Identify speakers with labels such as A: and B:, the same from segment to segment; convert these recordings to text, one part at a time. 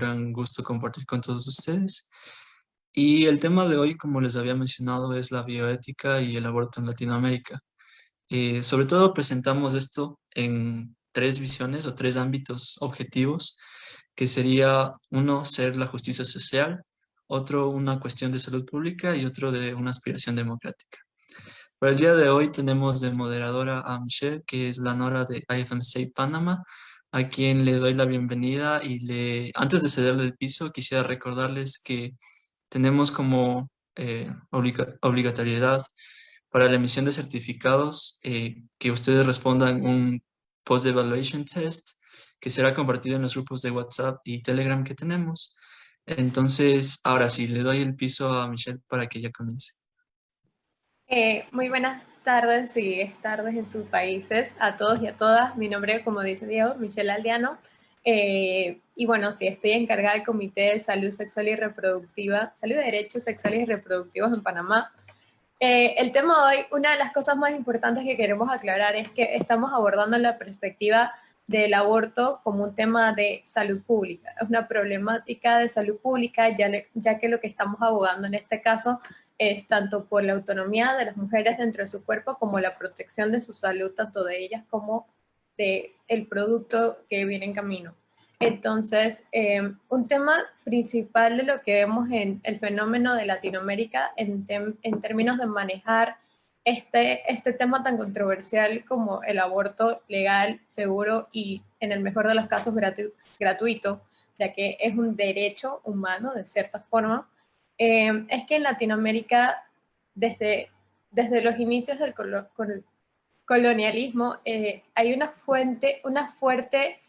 A: gran gusto compartir con todos ustedes. Y el tema de hoy, como les había mencionado, es la bioética y el aborto en Latinoamérica. Sobre todo presentamos esto en tres visiones o tres ámbitos objetivos, que sería uno, ser la justicia social, otro, una cuestión de salud pública y otro de una aspiración democrática. Para el día de hoy tenemos de moderadora a Michelle, que es la Nora de IFMC Panamá, a quien le doy la bienvenida antes de cederle el piso, quisiera recordarles que tenemos como obligatoriedad para la emisión de certificados que ustedes respondan un post-evaluation test que será compartido en los grupos de WhatsApp y Telegram que tenemos. Entonces, ahora sí, le doy el piso a Michelle para que ella comience.
B: Muy buenas tardes y tardes en sus países a todos y a todas. Mi nombre, como dice Diego, Michelle Aldeano. Y bueno, sí, estoy encargada del Comité de Salud Sexual y Reproductiva, Salud de Derechos Sexuales y Reproductivos en Panamá. El tema de hoy, una de las cosas más importantes que queremos aclarar es que estamos abordando la perspectiva del aborto como un tema de salud pública. Es una problemática de salud pública, ya que lo que estamos abogando en este caso es tanto por la autonomía de las mujeres dentro de su cuerpo como la protección de su salud, tanto de ellas como del producto que viene en camino. Entonces, un tema principal de lo que vemos en el fenómeno de Latinoamérica en términos de manejar este tema tan controversial como el aborto legal, seguro y en el mejor de los casos gratuito, ya que es un derecho humano de cierta forma, es que en Latinoamérica, desde los inicios del colonialismo, hay una fuerte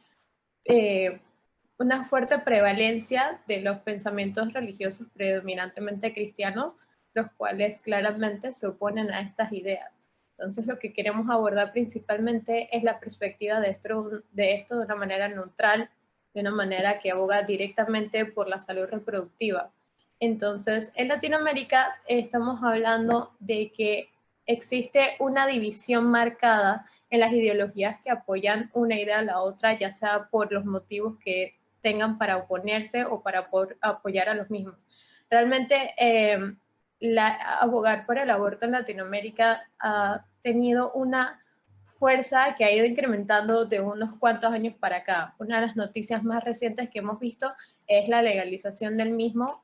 B: prevalencia de los pensamientos religiosos predominantemente cristianos, los cuales claramente se oponen a estas ideas. Entonces, lo que queremos abordar principalmente es la perspectiva de esto de una manera neutral, de una manera que aboga directamente por la salud reproductiva. Entonces, en Latinoamérica estamos hablando de que existe una división marcada en las ideologías que apoyan una idea a la otra, ya sea por los motivos que tengan para oponerse o para apoyar a los mismos. Realmente, abogar por el aborto en Latinoamérica ha tenido una fuerza que ha ido incrementando de unos cuantos años para acá. Una de las noticias más recientes que hemos visto es la legalización del mismo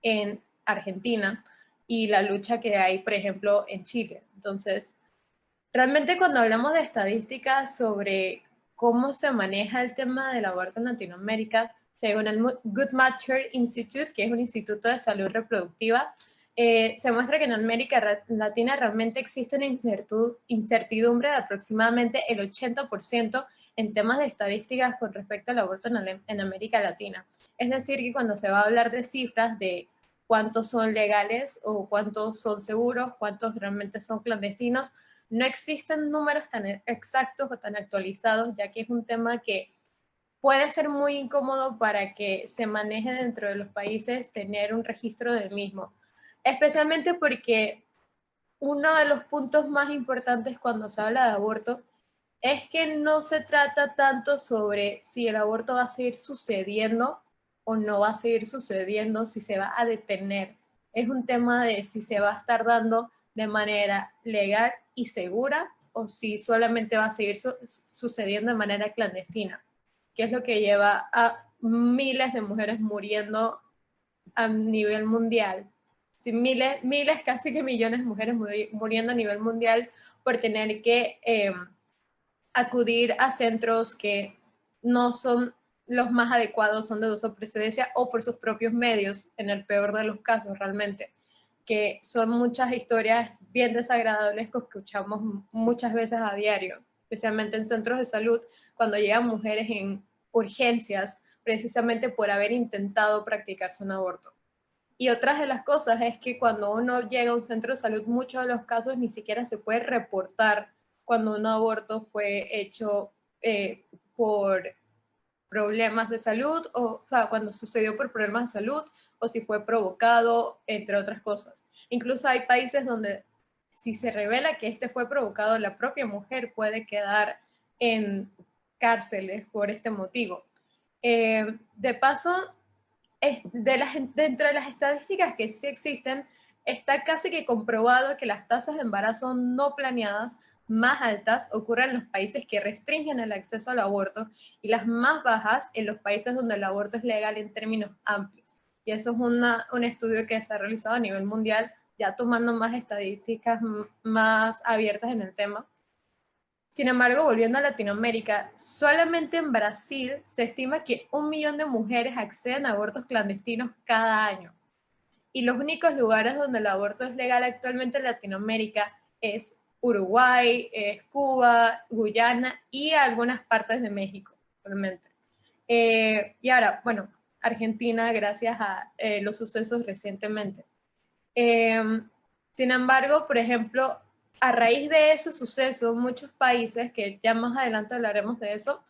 B: en Argentina y la lucha que hay, por ejemplo, en Chile. Entonces, realmente cuando hablamos de estadísticas sobre cómo se maneja el tema del aborto en Latinoamérica, según el Guttmacher Institute, que es un instituto de salud reproductiva, se muestra que en América Latina realmente existe una incertidumbre de aproximadamente el 80% en temas de estadísticas con respecto al aborto en América Latina. Es decir, que cuando se va a hablar de cifras de cuántos son legales o cuántos son seguros, cuántos realmente son clandestinos, no existen números tan exactos o tan actualizados, ya que es un tema que puede ser muy incómodo para que se maneje dentro de los países tener un registro del mismo. Especialmente porque uno de los puntos más importantes cuando se habla de aborto es que no se trata tanto sobre si el aborto va a seguir sucediendo o no va a seguir sucediendo, si se va a detener. Es un tema de si se va a estar dando de manera legal y segura o si solamente va a seguir sucediendo de manera clandestina, que es lo que lleva a miles de mujeres muriendo a nivel mundial. Sí, miles, casi que millones de mujeres muriendo a nivel mundial por tener que acudir a centros que no son los más adecuados, son de dudosa procedencia o por sus propios medios, en el peor de los casos realmente, que son muchas historias bien desagradables que escuchamos muchas veces a diario, especialmente en centros de salud, cuando llegan mujeres en urgencias precisamente por haber intentado practicarse un aborto. Y otras de las cosas es que cuando uno llega a un centro de salud, muchos de los casos ni siquiera se puede reportar cuando un aborto fue hecho por problemas de salud, o sea, cuando sucedió por problemas de salud, o si fue provocado, entre otras cosas. Incluso hay países donde si se revela que este fue provocado, la propia mujer puede quedar en cárceles por este motivo. De paso, dentro de las estadísticas que sí existen, está casi que comprobado que las tasas de embarazo no planeadas más altas ocurren en los países que restringen el acceso al aborto y las más bajas en los países donde el aborto es legal en términos amplios. Y eso es un estudio que se ha realizado a nivel mundial, ya tomando más estadísticas más abiertas en el tema. Sin embargo, volviendo a Latinoamérica, solamente en Brasil se estima que 1 millón de mujeres acceden a abortos clandestinos cada año. Y los únicos lugares donde el aborto es legal actualmente en Latinoamérica es Uruguay, es Cuba, Guyana y algunas partes de México, realmente. Y ahora, bueno, Argentina, gracias a los sucesos recientemente. Sin embargo, por ejemplo, a raíz de ese suceso, muchos países, que ya más adelante hablaremos de eso,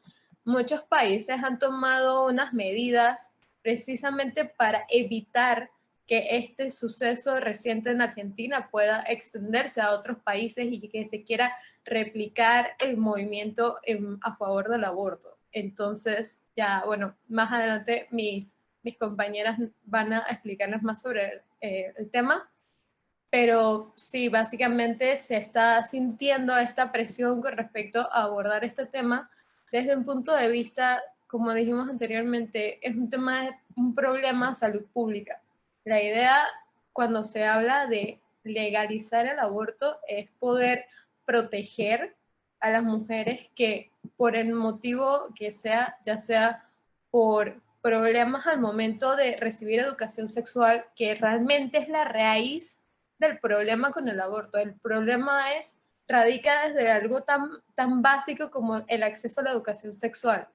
B: muchos países han tomado unas medidas precisamente para evitar que este suceso reciente en Argentina pueda extenderse a otros países y que se quiera replicar el movimiento a favor del aborto. Entonces, ya, bueno, más adelante mis compañeras van a explicarles más sobre el tema, pero sí, básicamente se está sintiendo esta presión con respecto a abordar este tema desde un punto de vista, como dijimos anteriormente, es un tema, un problema de salud pública. La idea cuando se habla de legalizar el aborto es poder proteger a las mujeres que por el motivo que sea, ya sea por problemas al momento de recibir educación sexual, que realmente es la raíz del problema con el aborto. El problema radica desde algo tan básico como el acceso a la educación sexual.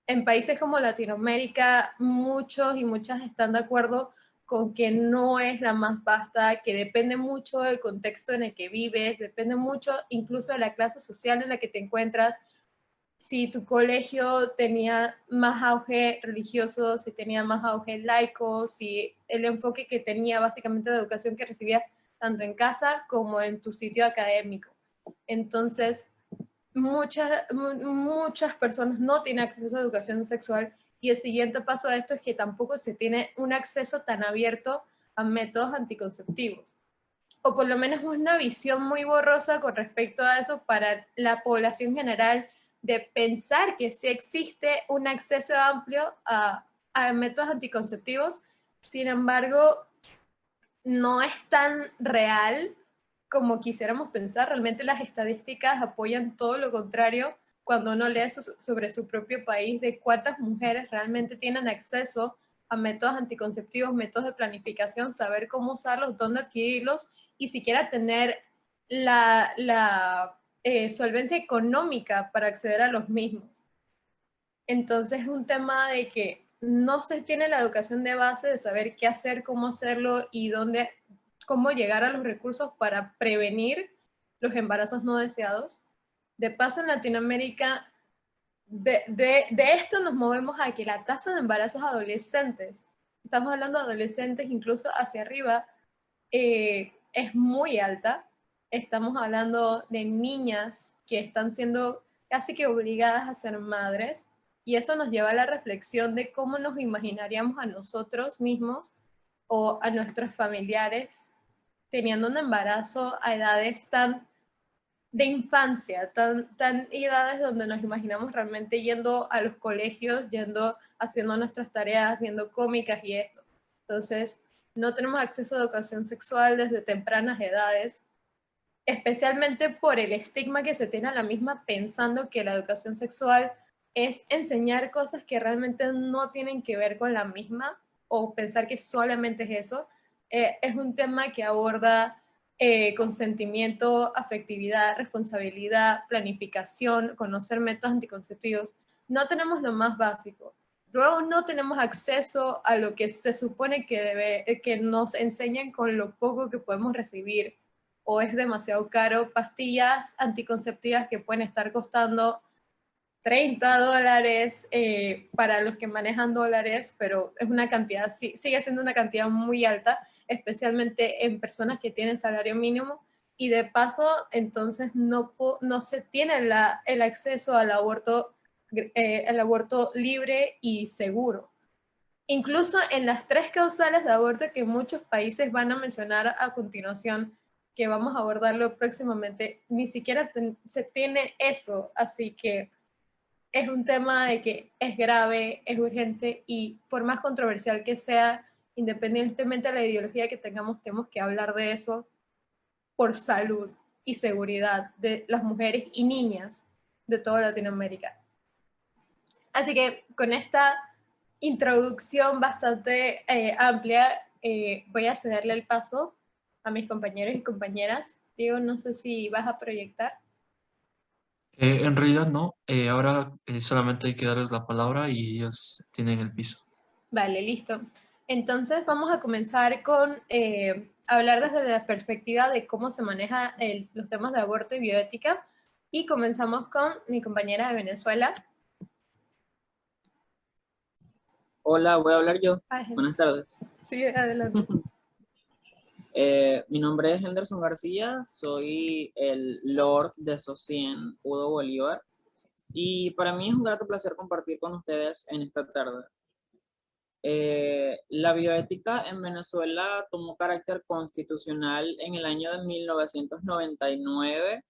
B: En países como Latinoamérica, muchos y muchas están de acuerdo con que no es la más vasta, que depende mucho del contexto en el que vives, depende mucho incluso de la clase social en la que te encuentras. Si tu colegio tenía más auge religioso, si tenía más auge laico, si el enfoque que tenía básicamente la educación que recibías tanto en casa como en tu sitio académico. Entonces, muchas personas no tienen acceso a educación sexual y el siguiente paso a esto es que tampoco se tiene un acceso tan abierto a métodos anticonceptivos, o por lo menos una visión muy borrosa con respecto a eso para la población general, de pensar que sí existe un acceso amplio a métodos anticonceptivos. Sin embargo, no es tan real como quisiéramos pensar. Realmente las estadísticas apoyan todo lo contrario cuando uno lee sobre su propio país, de cuántas mujeres realmente tienen acceso a métodos anticonceptivos, métodos de planificación, saber cómo usarlos, dónde adquirirlos y siquiera tener la solvencia económica para acceder a los mismos. Entonces es un tema de que no se tiene la educación de base de saber qué hacer, cómo hacerlo y cómo llegar a los recursos para prevenir los embarazos no deseados. De paso, en Latinoamérica, de esto nos movemos a que la tasa de embarazos adolescentes, estamos hablando de adolescentes incluso hacia arriba, es muy alta. Estamos hablando de niñas que están siendo casi que obligadas a ser madres, y eso nos lleva a la reflexión de cómo nos imaginaríamos a nosotros mismos o a nuestros familiares teniendo un embarazo a edades tan de infancia, tan edades donde nos imaginamos realmente yendo a los colegios, haciendo nuestras tareas, viendo cómicas y esto. Entonces, no tenemos acceso a educación sexual desde tempranas edades, especialmente por el estigma que se tiene a la misma, pensando que la educación sexual es enseñar cosas que realmente no tienen que ver con la misma, o pensar que solamente es eso. Es un tema que aborda consentimiento, afectividad, responsabilidad, planificación, conocer métodos anticonceptivos. No tenemos lo más básico. Luego no tenemos acceso a lo que se supone que nos enseñan con lo poco que podemos recibir, o es demasiado caro. Pastillas anticonceptivas que pueden estar costando $30 para los que manejan dólares, pero es una cantidad, sigue siendo una cantidad muy alta, especialmente en personas que tienen salario mínimo, y de paso, entonces no se tiene el acceso al aborto libre y seguro. incluso en las 3 causales de aborto que muchos países van a mencionar a continuación, que vamos a abordarlo próximamente, ni siquiera se tiene eso, así que es un tema de que es grave, es urgente y por más controversial que sea, independientemente de la ideología que tengamos, tenemos que hablar de eso por salud y seguridad de las mujeres y niñas de toda Latinoamérica. Así que con esta introducción bastante amplia, voy a cederle el paso a mis compañeros y compañeras. Diego, no sé si vas a proyectar.
A: En realidad no, ahora solamente hay que darles la palabra y ellos tienen el piso.
B: Vale, listo. Entonces vamos a comenzar con hablar desde la perspectiva de cómo se maneja los temas de aborto y bioética. Y comenzamos con mi compañera de Venezuela.
C: Hola, voy a hablar yo.
B: Ay,
C: Buenas tardes.
B: sí, adelante.
C: Mi nombre es Henderson García, soy el Lord de Socien Udo Bolívar y para mí es un grato placer compartir con ustedes en esta tarde. La bioética en Venezuela tomó carácter constitucional en el año de 1999,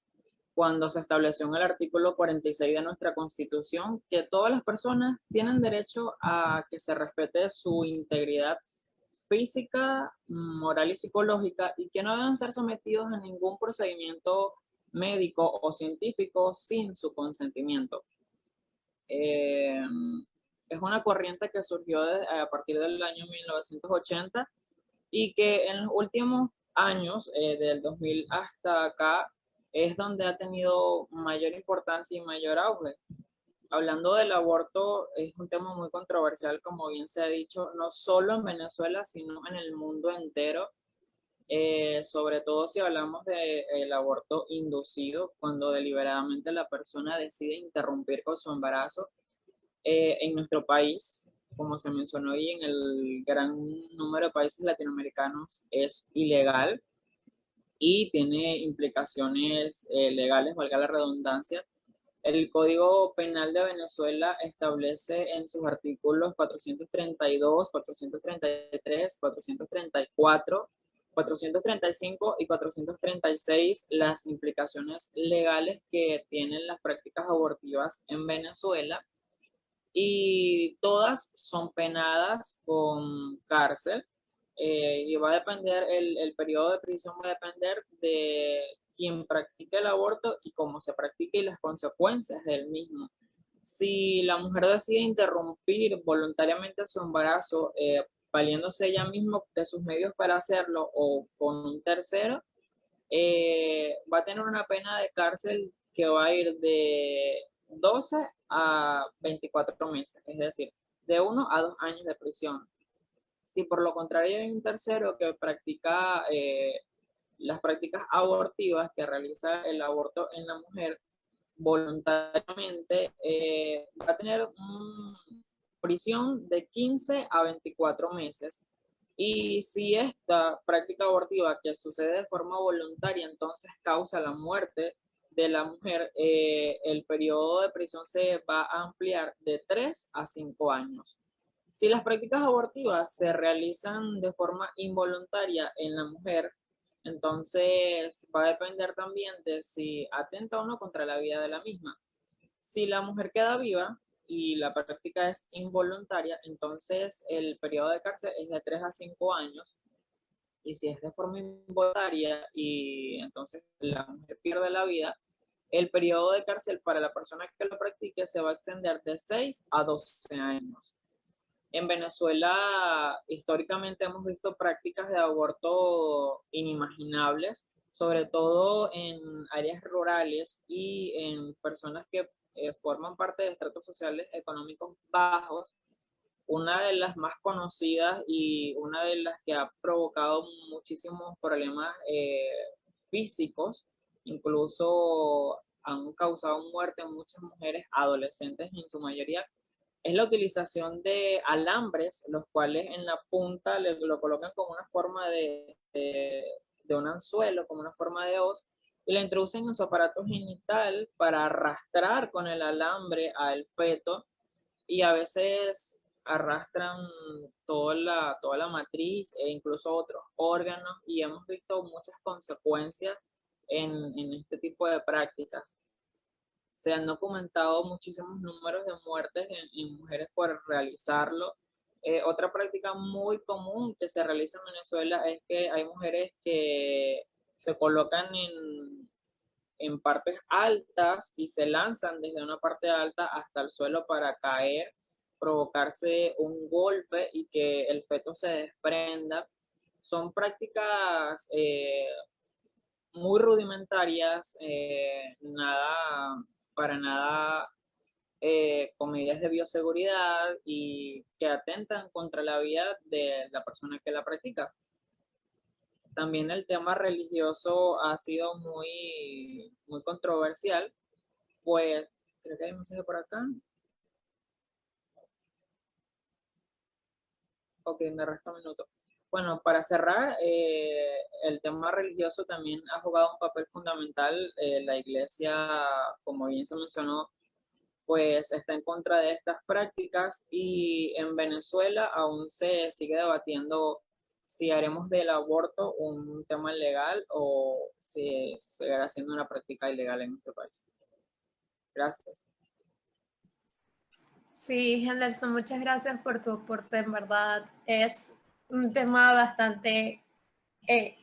C: cuando se estableció en el artículo 46 de nuestra Constitución que todas las personas tienen derecho a que se respete su integridad física, moral y psicológica y que no deben ser sometidos a ningún procedimiento médico o científico sin su consentimiento. Eh, es una corriente que surgió a partir del año 1980 y que en los últimos años, del 2000 hasta acá, es donde ha tenido mayor importancia y mayor auge. Hablando del aborto, es un tema muy controversial, como bien se ha dicho, no solo en Venezuela, sino en el mundo entero. Sobre todo si hablamos del aborto inducido, cuando deliberadamente la persona decide interrumpir con su embarazo. En nuestro país, como se mencionó hoy, en el gran número de países latinoamericanos es ilegal y tiene implicaciones legales, valga la redundancia. El Código Penal de Venezuela establece en sus artículos 432, 433, 434, 435 y 436 las implicaciones legales que tienen las prácticas abortivas en Venezuela y todas son penadas con cárcel. Y va a depender, el periodo de prisión va a depender de quien practique el aborto y cómo se practique y las consecuencias del mismo. Si la mujer decide interrumpir voluntariamente su embarazo, valiéndose ella misma de sus medios para hacerlo o con un tercero, va a tener una pena de cárcel que va a ir de 12 a 24 meses, es decir, de 1 a 2 años de prisión. Si por lo contrario hay un tercero que practica las prácticas abortivas, que realiza el aborto en la mujer voluntariamente, va a tener una prisión de 15 a 24 meses. Y si esta práctica abortiva que sucede de forma voluntaria entonces causa la muerte de la mujer, el periodo de prisión se va a ampliar de 3 a 5 años. Si las prácticas abortivas se realizan de forma involuntaria en la mujer, entonces va a depender también de si atenta o no contra la vida de la misma. Si la mujer queda viva y la práctica es involuntaria, entonces el periodo de cárcel es de 3 a 5 años. Y si es de forma involuntaria y entonces la mujer pierde la vida, el periodo de cárcel para la persona que lo practique se va a extender de 6 a 12 años. En Venezuela, históricamente hemos visto prácticas de aborto inimaginables, sobre todo en áreas rurales y en personas que forman parte de estratos sociales económicos bajos. Una de las más conocidas y una de las que ha provocado muchísimos problemas físicos, incluso han causado muerte en muchas mujeres, adolescentes en su mayoría, es la utilización de alambres, los cuales en la punta lo colocan como una forma de un anzuelo, como una forma de hoz, y la introducen en su aparato genital para arrastrar con el alambre al feto, y a veces arrastran toda la matriz e incluso otros órganos, y hemos visto muchas consecuencias en este tipo de prácticas. Se han documentado muchísimos números de muertes en mujeres por realizarlo. Otra práctica muy común que se realiza en Venezuela es que hay mujeres que se colocan en partes altas y se lanzan desde una parte alta hasta el suelo para caer, provocarse un golpe y que el feto se desprenda. Son prácticas muy rudimentarias, para nada con medidas de bioseguridad y que atentan contra la vida de la persona que la practica. También el tema religioso ha sido muy controversial, pues creo que hay un mensaje por acá. Ok, me resta un minuto. Bueno, para cerrar, el tema religioso también ha jugado un papel fundamental. La iglesia, como bien se mencionó, pues está en contra de estas prácticas, y en Venezuela aún se sigue debatiendo si haremos del aborto un tema legal o si seguirá siendo una práctica ilegal en nuestro país. Gracias.
B: Sí, Henderson, muchas gracias por tu aporte. En verdad es un tema bastante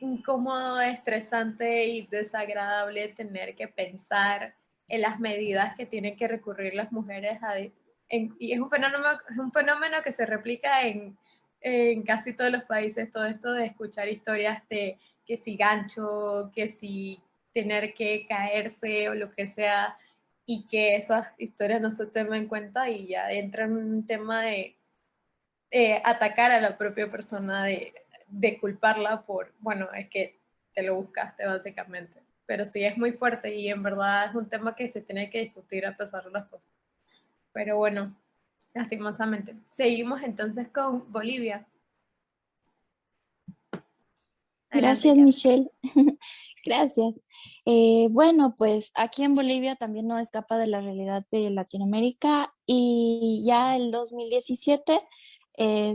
B: incómodo, estresante y desagradable tener que pensar en las medidas que tienen que recurrir las mujeres y es un fenómeno que se replica en casi todos los países, todo esto de escuchar historias de que si gancho, que si tener que caerse o lo que sea, y que esas historias no se tomen en cuenta y ya entra en un tema de atacar a la propia persona, de culparla por, bueno, es que te lo buscaste básicamente. Pero sí es muy fuerte y en verdad es un tema que se tiene que discutir a pesar de las cosas. Pero bueno, lastimosamente. Seguimos entonces con Bolivia. Adelante,
D: Gracias,
B: ya.
D: Michelle. Gracias. Bueno, pues aquí en Bolivia también no escapa de la realidad de Latinoamérica, y ya en 2017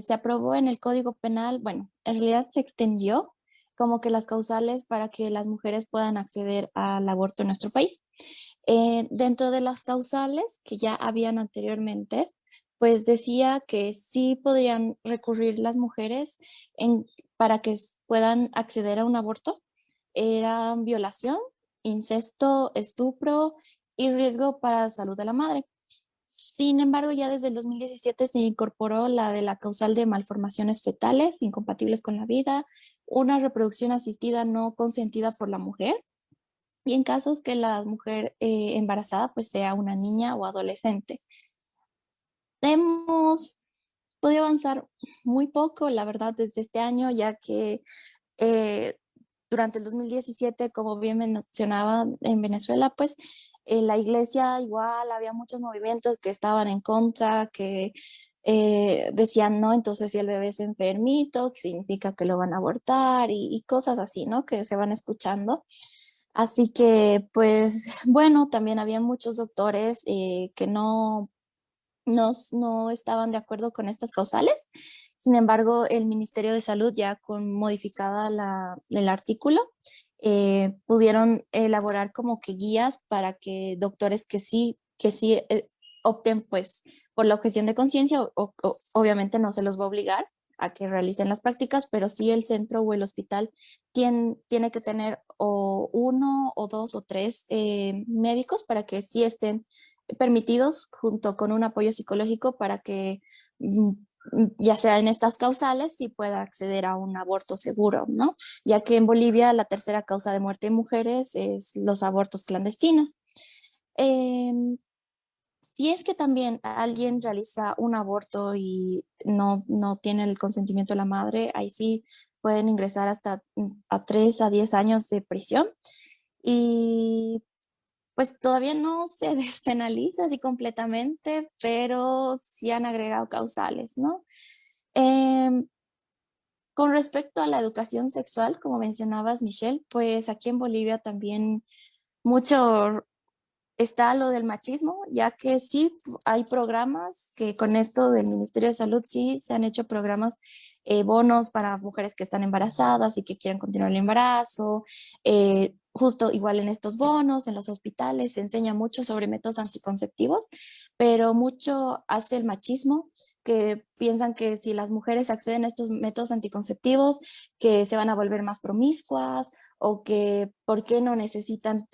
D: se aprobó en el Código Penal, bueno, en realidad se extendió como que las causales para que las mujeres puedan acceder al aborto en nuestro país. Dentro de las causales que ya habían anteriormente, pues decía que sí podrían recurrir las mujeres para que puedan acceder a un aborto. Eran violación, incesto, estupro y riesgo para la salud de la madre. Sin embargo, ya desde el 2017 se incorporó la de la causal de malformaciones fetales incompatibles con la vida, una reproducción asistida no consentida por la mujer, y en casos que la mujer embarazada pues sea una niña o adolescente. Hemos podido avanzar muy poco, la verdad, desde este año, ya que eh, durante el 2017, como bien mencionaba, en Venezuela, pues la iglesia igual, había muchos movimientos que estaban en contra, que decían, no, entonces si el bebé es enfermito, que significa que lo van a abortar y cosas así, ¿no? Que se van escuchando. Así que, pues, bueno, también había muchos doctores que no estaban de acuerdo con estas causales. Sin embargo, el Ministerio de Salud, ya con modificada el artículo, pudieron elaborar como que guías para que doctores que sí opten pues por la objeción de conciencia, obviamente no se los va a obligar a que realicen las prácticas, pero sí el centro o el hospital tiene que tener o uno o dos o tres médicos para que sí estén permitidos, junto con un apoyo psicológico para que ya sea en estas causales, sí pueda acceder a un aborto seguro, ¿no? Ya que en Bolivia la tercera causa de muerte de mujeres es los abortos clandestinos. Si es que también alguien realiza un aborto y no tiene el consentimiento de la madre, ahí sí pueden ingresar hasta a 3 a 10 años de prisión. Y pues todavía no se despenaliza así completamente, pero sí han agregado causales, ¿no? Em, con respecto a la educación sexual, como mencionabas, Michelle, pues aquí en Bolivia también mucho está lo del machismo, ya que sí hay programas que con esto del Ministerio de Salud sí se han hecho programas, bonos para mujeres que están embarazadas y que quieren continuar el embarazo. Justo igual en estos bonos, en los hospitales se enseña mucho sobre métodos anticonceptivos, pero mucho hace el machismo, que piensan que si las mujeres acceden a estos métodos anticonceptivos, que se van a volver más promiscuas, o que por qué necesitan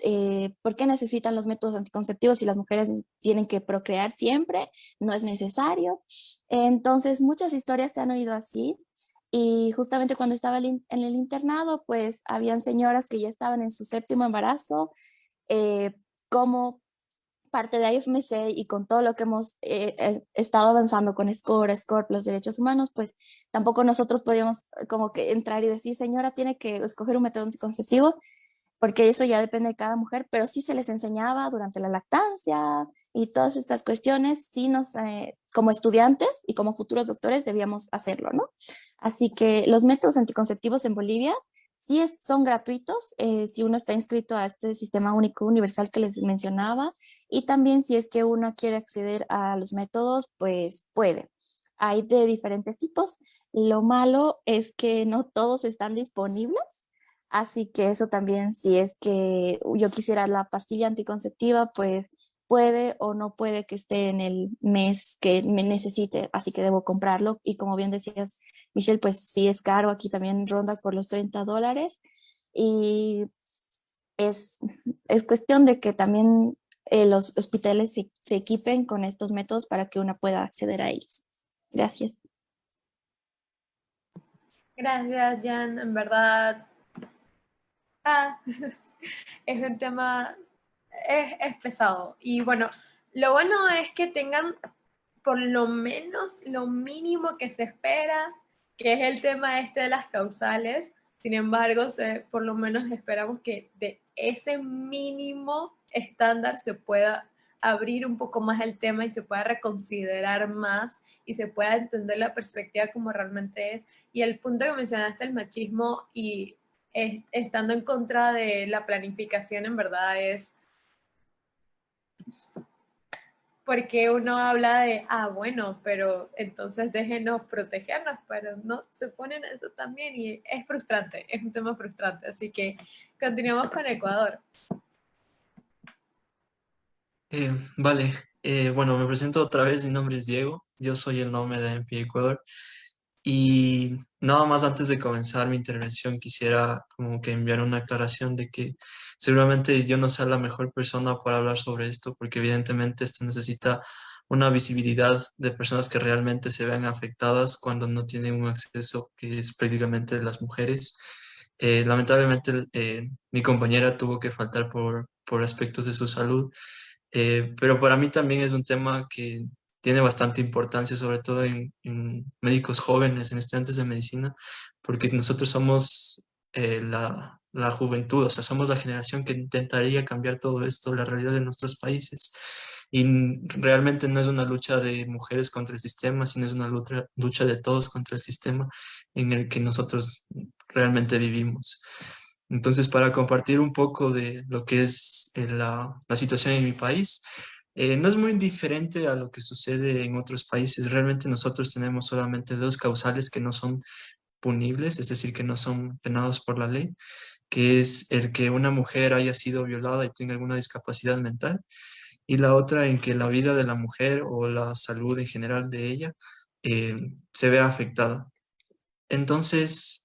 D: los métodos anticonceptivos si las mujeres tienen que procrear siempre, no es necesario. Entonces, muchas historias se han oído así. Y justamente cuando estaba en el internado, pues habían señoras que ya estaban en su séptimo embarazo, eh, como parte de IFMC y con todo lo que hemos estado avanzando con SCORE, los derechos humanos, pues tampoco nosotros podíamos como que entrar y decir, señora, tiene que escoger un método anticonceptivo, porque eso ya depende de cada mujer, pero sí se les enseñaba durante la lactancia y todas estas cuestiones, sí como estudiantes y como futuros doctores debíamos hacerlo, ¿no? Así que los métodos anticonceptivos en Bolivia sí son gratuitos, si uno está inscrito a este sistema único universal que les mencionaba, y también si es que uno quiere acceder a los métodos, pues puede. Hay de diferentes tipos. Lo malo es que no todos están disponibles, así que eso también, si es que yo quisiera la pastilla anticonceptiva, pues puede o no puede que esté en el mes que me necesite, así que debo comprarlo. Y como bien decías, Michelle, pues sí es caro, aquí también ronda por los $30, y es, es cuestión de que también los hospitales se equipen con estos métodos para que una pueda acceder a ellos. Gracias.
B: Gracias, Jan. En verdad, ah, es un tema, es pesado. Y bueno, lo bueno es que tengan por lo menos lo mínimo que se espera, que es el tema este de las causales. Sin embargo, por lo menos esperamos que de ese mínimo estándar se pueda abrir un poco más el tema y se pueda reconsiderar más y se pueda entender la perspectiva como realmente es. Y el punto que mencionaste, el machismo y estando en contra de la planificación, en verdad es porque uno habla de, bueno, pero entonces déjenos protegernos, pero no se ponen eso también y es frustrante, es un tema frustrante. Así que continuamos con Ecuador.
A: Vale, bueno, me presento otra vez, mi nombre es Diego, yo soy el nombre de MP Ecuador y nada más antes de comenzar mi intervención quisiera como que enviar una aclaración de que seguramente yo no sea la mejor persona para hablar sobre esto porque evidentemente esto necesita una visibilidad de personas que realmente se vean afectadas cuando no tienen un acceso que es prácticamente de las mujeres. Lamentablemente mi compañera tuvo que faltar por aspectos de su salud, pero para mí también es un tema que tiene bastante importancia, sobre todo en médicos jóvenes, en estudiantes de medicina, porque nosotros somos la juventud, o sea, somos la generación que intentaría cambiar todo esto, la realidad de nuestros países. Y realmente no es una lucha de mujeres contra el sistema, sino es una lucha de todos contra el sistema en el que nosotros realmente vivimos. Entonces, para compartir un poco de lo que es la situación en mi país, no es muy diferente a lo que sucede en otros países. Realmente nosotros tenemos solamente dos causales que no son punibles, es decir, que no son penados por la ley, que es el que una mujer haya sido violada y tenga alguna discapacidad mental, y la otra en que la vida de la mujer o la salud en general de ella eh, se vea afectada. Entonces,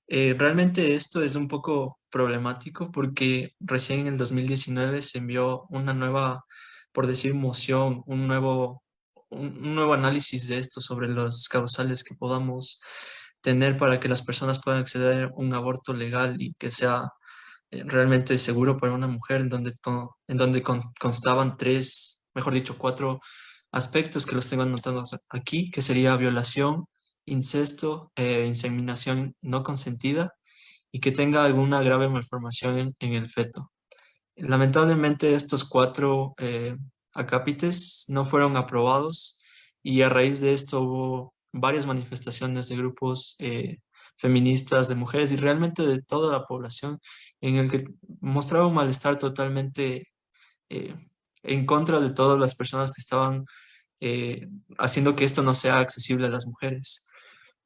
A: realmente esto es un poco problemático porque recién en el 2019 se envió una nueva, por decir, moción, un nuevo análisis de esto sobre los causales que podamos tener para que las personas puedan acceder a un aborto legal y que sea realmente seguro para una mujer, en donde constaban tres, mejor dicho, cuatro aspectos que los tengo anotados aquí, que sería violación, incesto, inseminación no consentida y que tenga alguna grave malformación en el feto. Lamentablemente estos cuatro acápites no fueron aprobados y a raíz de esto hubo varias manifestaciones de grupos feministas, de mujeres y realmente de toda la población en el que mostraba un malestar totalmente en contra de todas las personas que estaban haciendo que esto no sea accesible a las mujeres.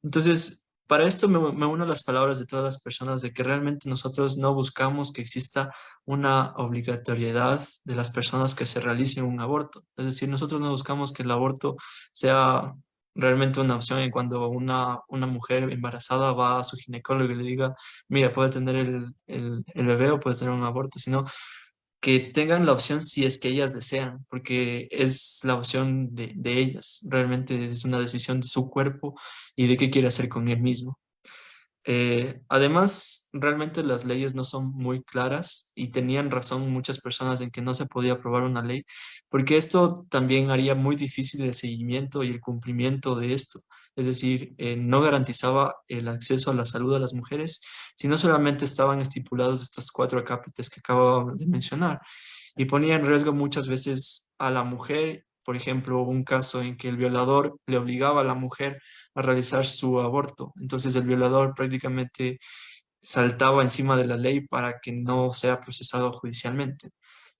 A: Entonces, para esto me uno a las palabras de todas las personas de que realmente nosotros no buscamos que exista una obligatoriedad de las personas que se realicen un aborto. Es decir, nosotros no buscamos que el aborto sea realmente una opción en cuando una mujer embarazada va a su ginecólogo y le diga, mira, puede tener el bebé o puede tener un aborto, sino que tengan la opción si es que ellas desean, porque es la opción de ellas. Realmente es una decisión de su cuerpo y de qué quiere hacer con él mismo. Además, realmente las leyes no son muy claras y tenían razón muchas personas en que no se podía aprobar una ley, porque esto también haría muy difícil el seguimiento y el cumplimiento de esto. Es decir, no garantizaba el acceso a la salud a las mujeres, sino solamente estaban estipulados estos cuatro acápites que acabo de mencionar y ponía en riesgo muchas veces a la mujer. Por ejemplo, un caso en que el violador le obligaba a la mujer a realizar su aborto. Entonces el violador prácticamente saltaba encima de la ley para que no sea procesado judicialmente.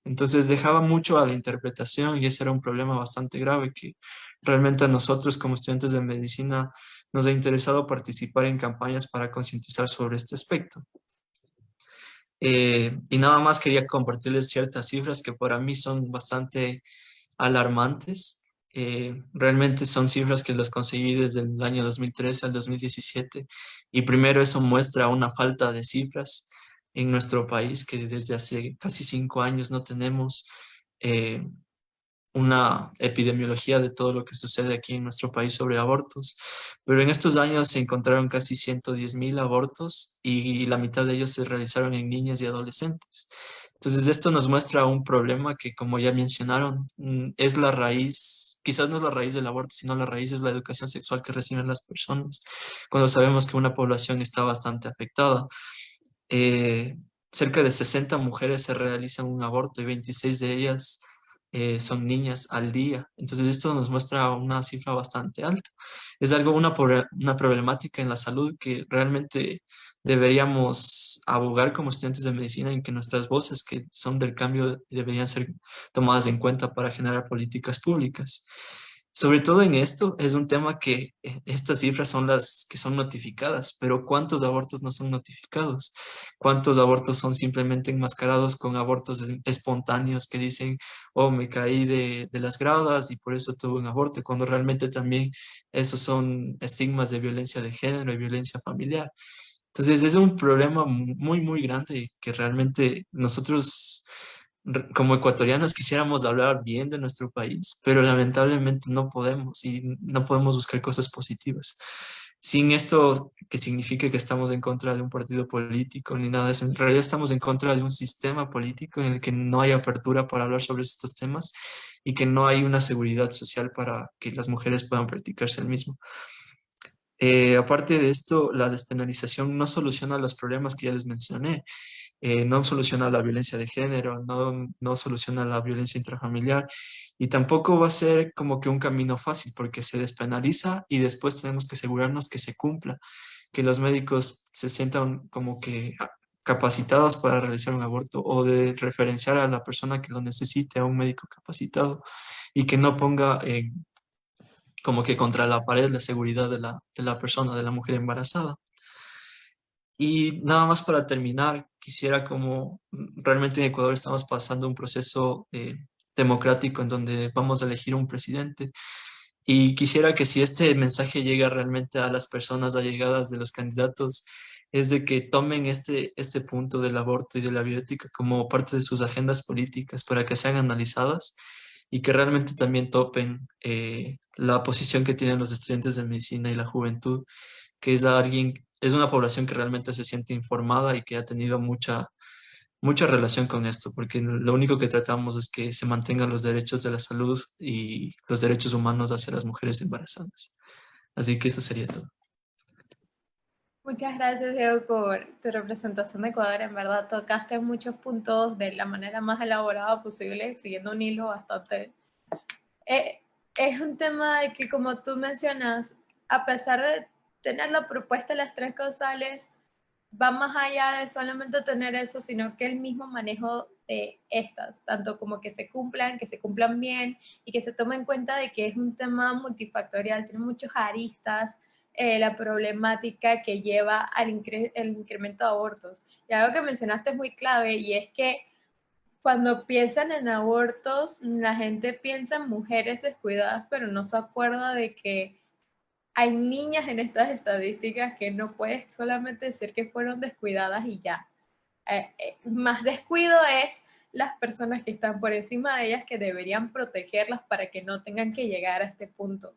A: Entonces dejaba mucho a la interpretación y ese era un problema bastante grave que realmente a nosotros como estudiantes de medicina nos ha interesado participar en campañas para concientizar sobre este aspecto. Y nada más quería compartirles ciertas cifras que para mí son bastante alarmantes. Realmente son cifras que las conseguí desde el año 2013 al 2017 y primero eso muestra una falta de cifras en nuestro país que desde hace casi 5 años no tenemos eh, una epidemiología de todo lo que sucede aquí en nuestro país sobre abortos, pero en estos años se encontraron casi 110.000 abortos y la mitad de ellos se realizaron en niñas y adolescentes. Entonces esto nos muestra un problema que, como ya mencionaron, es la raíz, quizás no es la raíz del aborto, sino la raíz es la educación sexual que reciben las personas, cuando sabemos que una población está bastante afectada. Eh, Cerca de 60 mujeres se realizan un aborto y 26 de ellas son niñas al día. Entonces esto nos muestra una cifra bastante alta. Es algo, una problemática en la salud que realmente deberíamos abogar como estudiantes de medicina en que nuestras voces, que son del cambio, deberían ser tomadas en cuenta para generar políticas públicas. Sobre todo en esto, es un tema que estas cifras son las que son notificadas, pero ¿cuántos abortos no son notificados? ¿Cuántos abortos son simplemente enmascarados con abortos espontáneos que dicen, oh, me caí de las gradas y por eso tuve un aborto, cuando realmente también esos son estigmas de violencia de género y violencia familiar? Entonces es un problema muy, muy grande que realmente nosotros como ecuatorianos quisiéramos hablar bien de nuestro país, pero lamentablemente no podemos y no podemos buscar cosas positivas. Sin esto que signifique que estamos en contra de un partido político ni nada de eso, en realidad estamos en contra de un sistema político en el que no hay apertura para hablar sobre estos temas y que no hay una seguridad social para que las mujeres puedan practicarse el mismo. Aparte de esto, la despenalización no soluciona los problemas que ya les mencioné. No soluciona la violencia de género, no soluciona la violencia intrafamiliar y tampoco va a ser como que un camino fácil porque se despenaliza y después tenemos que asegurarnos que se cumpla, que los médicos se sientan como que capacitados para realizar un aborto o de referenciar a la persona que lo necesite a un médico capacitado y que no ponga como que contra la pared la seguridad de la persona, de la mujer embarazada. Y nada más para terminar, quisiera como realmente en Ecuador estamos pasando un proceso democrático en donde vamos a elegir un presidente y quisiera que si este mensaje llega realmente a las personas allegadas de los candidatos, es de que tomen este punto del aborto y de la bioética como parte de sus agendas políticas para que sean analizadas y que realmente también topen la posición que tienen los estudiantes de medicina y la juventud, que es una población que realmente se siente informada y que ha tenido mucha relación con esto, porque lo único que tratamos es que se mantengan los derechos de la salud y los derechos humanos hacia las mujeres embarazadas. Así que eso sería todo.
B: Muchas gracias, Diego, por tu representación de Ecuador. En verdad, tocaste muchos puntos de la manera más elaborada posible, siguiendo un hilo bastante. Es un tema de que, como tú mencionas, a pesar de tener la propuesta de las tres causales, va más allá de solamente tener eso, sino que el mismo manejo de estas, tanto como que se cumplan bien y que se tome en cuenta de que es un tema multifactorial, tiene muchos aristas, la problemática que lleva al incremento de abortos. Y algo que mencionaste es muy clave y es que cuando piensan en abortos, la gente piensa en mujeres descuidadas, pero no se acuerda de que hay niñas en estas estadísticas que no puedes solamente decir que fueron descuidadas y ya. Más descuido es las personas que están por encima de ellas que deberían protegerlas para que no tengan que llegar a este punto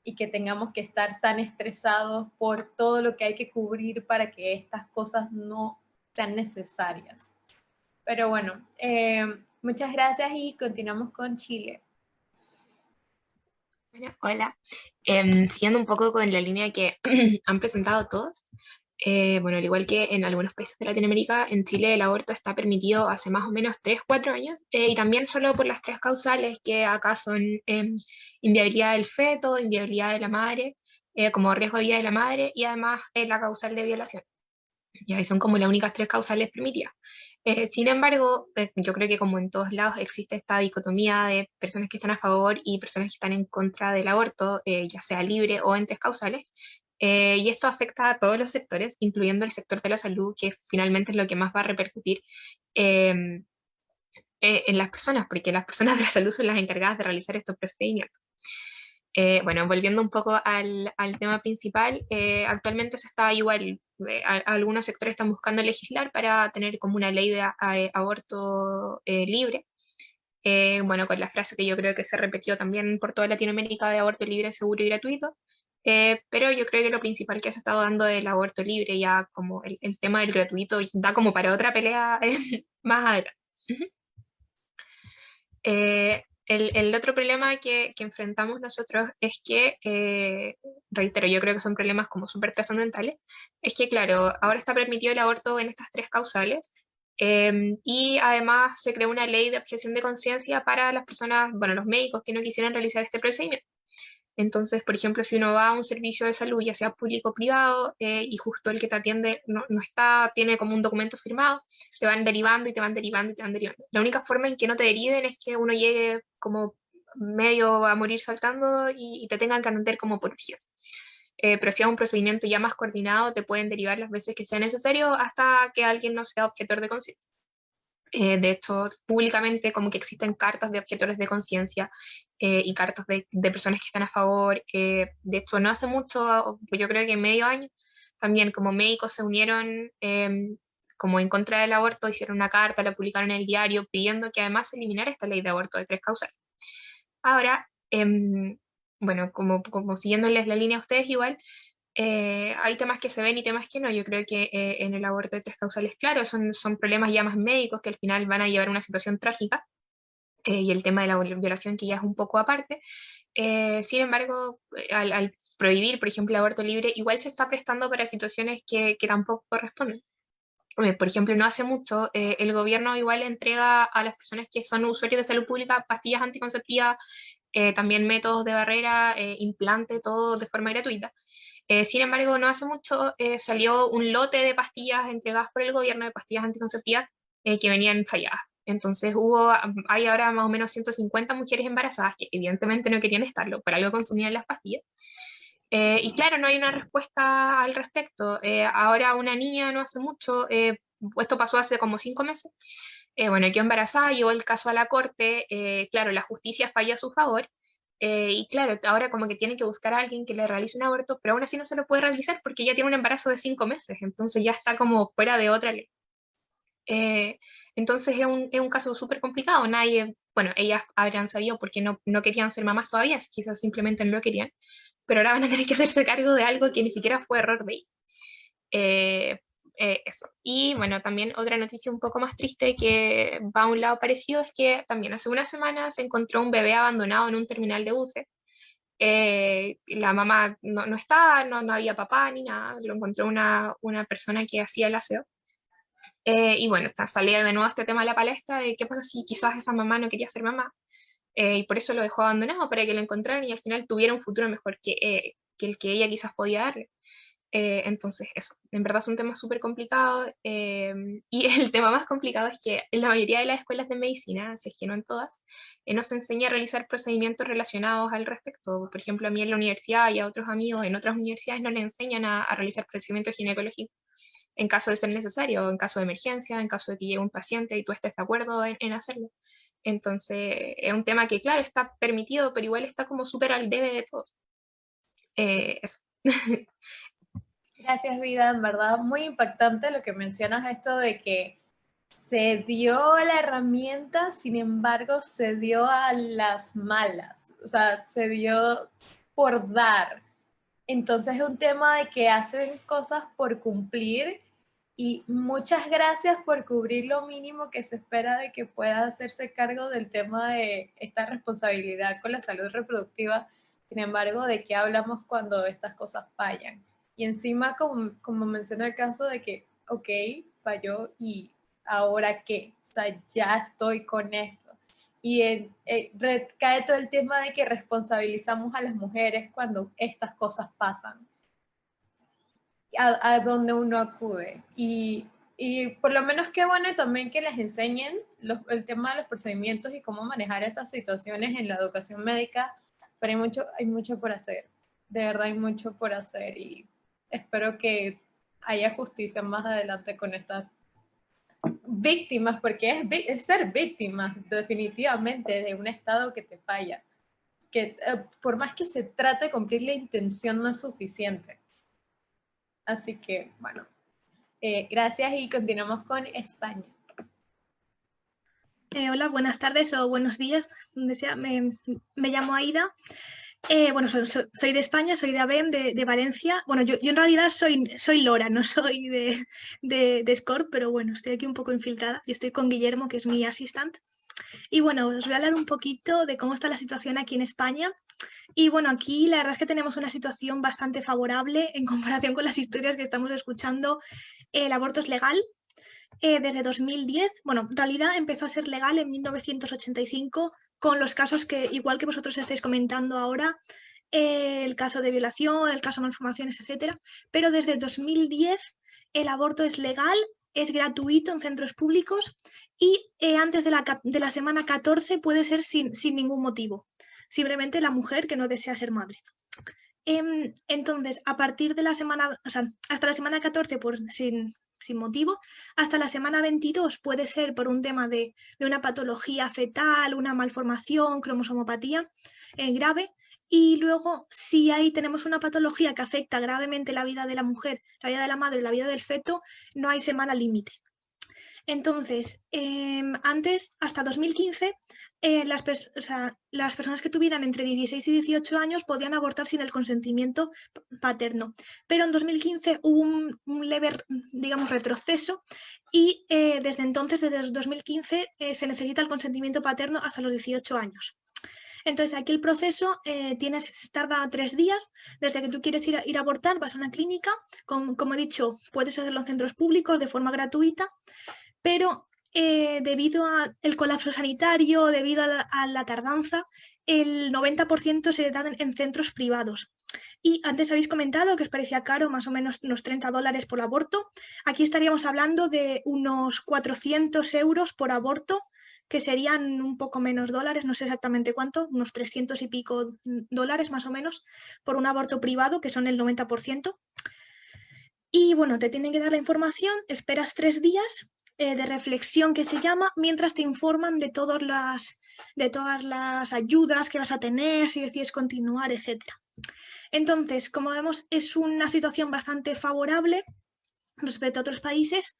B: y que tengamos que estar tan estresados por todo lo que hay que cubrir para que estas cosas no sean necesarias. Pero bueno, muchas gracias y continuamos con Chile.
E: Bueno, hola. Siguiendo un poco con la línea que han presentado todos, bueno, al igual que en algunos países de Latinoamérica, en Chile el aborto está permitido hace más o menos 3, 4 años, y también solo por las 3 causales que acá son inviabilidad del feto, inviabilidad de la madre, como riesgo de vida de la madre, y además la causal de violación. Y ahí son como las únicas 3 causales permitidas. Sin embargo, yo creo que como en todos lados existe esta dicotomía de personas que están a favor y personas que están en contra del aborto, ya sea libre o en 3 causales, y esto afecta a todos los sectores, incluyendo el sector de la salud, que finalmente es lo que más va a repercutir en las personas, porque las personas de la salud son las encargadas de realizar estos procedimientos. Bueno, volviendo un poco al tema principal, actualmente se está igual, algunos sectores están buscando legislar para tener como una ley de aborto libre. Bueno, con la frase que yo creo que se repitió también por toda Latinoamérica de aborto libre, seguro y gratuito. Pero yo creo que lo principal que se ha estado dando es el aborto libre, ya como el tema del gratuito da como para otra pelea más adelante. El otro problema que enfrentamos nosotros es que, reitero, yo creo que son problemas como súper trascendentales, es que, claro, ahora está permitido el aborto en estas 3 causales, y además se creó una ley de objeción de conciencia para las personas, bueno, los médicos que no quisieran realizar este procedimiento. Entonces, por ejemplo, si uno va a un servicio de salud, ya sea público o privado, y justo el que te atiende no está, tiene como un documento firmado, te van derivando y te van derivando y te van derivando. La única forma en que no te deriven es que uno llegue como medio a morir saltando y te tengan que atender como por urgencia. Pero si es un procedimiento ya más coordinado, te pueden derivar las veces que sea necesario hasta que alguien no sea objetor de conciencia. De hecho, públicamente como que existen cartas de objetores de conciencia y cartas de personas que están a favor. De hecho, no hace mucho, yo creo que medio año, también como médicos se unieron como en contra del aborto, hicieron una carta, la publicaron en el diario pidiendo que además se eliminara esta ley de aborto de 3 causales. Ahora, bueno, como siguiéndoles la línea a ustedes igual, hay temas que se ven y temas que no. Yo creo que en el aborto de 3 causales, claro, son problemas ya más médicos que al final van a llevar a una situación trágica, y el tema de la violación que ya es un poco aparte. Sin embargo, al prohibir, por ejemplo, el aborto libre, igual se está prestando para situaciones que tampoco corresponden. Por ejemplo, no hace mucho, el gobierno igual entrega a las personas que son usuarios de salud pública pastillas anticonceptivas, también métodos de barrera, implante, todo de forma gratuita. Sin embargo, no hace mucho salió un lote de pastillas entregadas por el gobierno, de pastillas anticonceptivas, que venían falladas. Entonces hay ahora más o menos 150 mujeres embarazadas que evidentemente no querían estarlo, por algo consumían las pastillas. Y claro, no hay una respuesta al respecto. Ahora una niña no hace mucho, esto pasó hace como 5 meses, bueno, quedó embarazada, llevó el caso a la corte, claro, la justicia falló a su favor, y claro, ahora como que tiene que buscar a alguien que le realice un aborto, pero aún así no se lo puede realizar porque ya tiene un embarazo de 5 meses, entonces ya está como fuera de otra ley. Entonces es un caso súper complicado. Nadie, bueno, ellas habrán sabido porque no querían ser mamás todavía, quizás simplemente no lo querían, pero ahora van a tener que hacerse cargo de algo que ni siquiera fue error de ellos. Eso. Y bueno, también otra noticia un poco más triste que va a un lado parecido es que también hace una semana se encontró un bebé abandonado en un terminal de buses. La mamá no estaba, no había papá ni nada, lo encontró una persona que hacía el aseo. Y bueno, salía de nuevo este tema a la palestra de qué pasa si quizás esa mamá no quería ser mamá, y por eso lo dejó abandonado para que lo encontraran y al final tuviera un futuro mejor que el que ella quizás podía darle. Entonces, eso, en verdad son temas súper complicados y el tema más complicado es que en la mayoría de las escuelas de medicina, si es que no en todas, no se enseña a realizar procedimientos relacionados al respecto. Por ejemplo, a mí en la universidad y a otros amigos en otras universidades no les enseñan a realizar procedimientos ginecológicos en caso de ser necesario, en caso de emergencia, en caso de que llegue un paciente y tú estés de acuerdo en hacerlo. Entonces, es un tema que, claro, está permitido, pero igual está como súper al debe de todos. Eso.
B: Gracias, Vida, en verdad muy impactante lo que mencionas, esto de que se dio la herramienta, sin embargo se dio a las malas, o sea, se dio por dar. Entonces es un tema de que hacen cosas por cumplir y muchas gracias por cubrir lo mínimo que se espera de que pueda hacerse cargo del tema de esta responsabilidad con la salud reproductiva. Sin embargo, ¿de qué hablamos cuando estas cosas fallan? Y encima, como menciona el caso de que, ok, falló y ¿ahora qué? O sea, ya estoy con esto. Y recae todo el tema de que responsabilizamos a las mujeres cuando estas cosas pasan, a donde uno acude. Y por lo menos qué bueno también que les enseñen el tema de los procedimientos y cómo manejar estas situaciones en la educación médica, pero hay mucho por hacer. De verdad hay mucho por hacer y espero que haya justicia más adelante con estas víctimas, porque es ser víctimas definitivamente de un Estado que te falla, que por más que se trate de cumplir la intención no es suficiente. Así que, bueno, gracias y continuamos con España.
F: Hola, buenas tardes o buenos días, donde sea. Me llamo Aida. Bueno, soy de España, soy de ABEM, de Valencia. Bueno, yo en realidad soy Lora, no soy de SCORP, pero bueno, estoy aquí un poco infiltrada y estoy con Guillermo, que es mi asistente. Y bueno, os voy a hablar un poquito de cómo está la situación aquí en España. Y bueno, aquí la verdad es que tenemos una situación bastante favorable en comparación con las historias que estamos escuchando. El aborto es legal desde 2010. Bueno, en realidad empezó a ser legal en 1985 con los casos que, igual que vosotros estáis comentando ahora, el caso de violación, el caso de malformaciones, etcétera. Pero desde 2010 el aborto es legal, es gratuito en centros públicos y antes de la semana 14 puede ser sin ningún motivo. Simplemente la mujer que no desea ser madre. Entonces, a partir de la semana, o sea, hasta la semana 14 sin motivo, hasta la semana 22 puede ser por un tema de una patología fetal, una malformación, cromosomopatía grave, y luego si ahí tenemos una patología que afecta gravemente la vida de la mujer, la vida de la madre, la vida del feto, no hay semana límite. Entonces, antes, hasta 2015, las personas que tuvieran entre 16 y 18 años podían abortar sin el consentimiento paterno. Pero en 2015 hubo un leve, digamos, retroceso y desde entonces, desde 2015, se necesita el consentimiento paterno hasta los 18 años. Entonces, aquí el proceso tarda 3 días. Desde que tú quieres ir a abortar, vas a una clínica. Como he dicho, puedes hacerlo en centros públicos de forma gratuita. Pero debido al colapso sanitario, debido a la tardanza, el 90% se da en centros privados. Y antes habéis comentado que os parecía caro, más o menos unos $30 por aborto. Aquí estaríamos hablando de unos 400 euros por aborto, que serían un poco menos dólares, no sé exactamente cuánto, unos 300 y pico dólares más o menos, por un aborto privado, que son el 90%. Y bueno, te tienen que dar la información, esperas 3 días de reflexión que se llama, mientras te informan de todas las ayudas que vas a tener, si decides continuar, etc. Entonces, como vemos, es una situación bastante favorable respecto a otros países.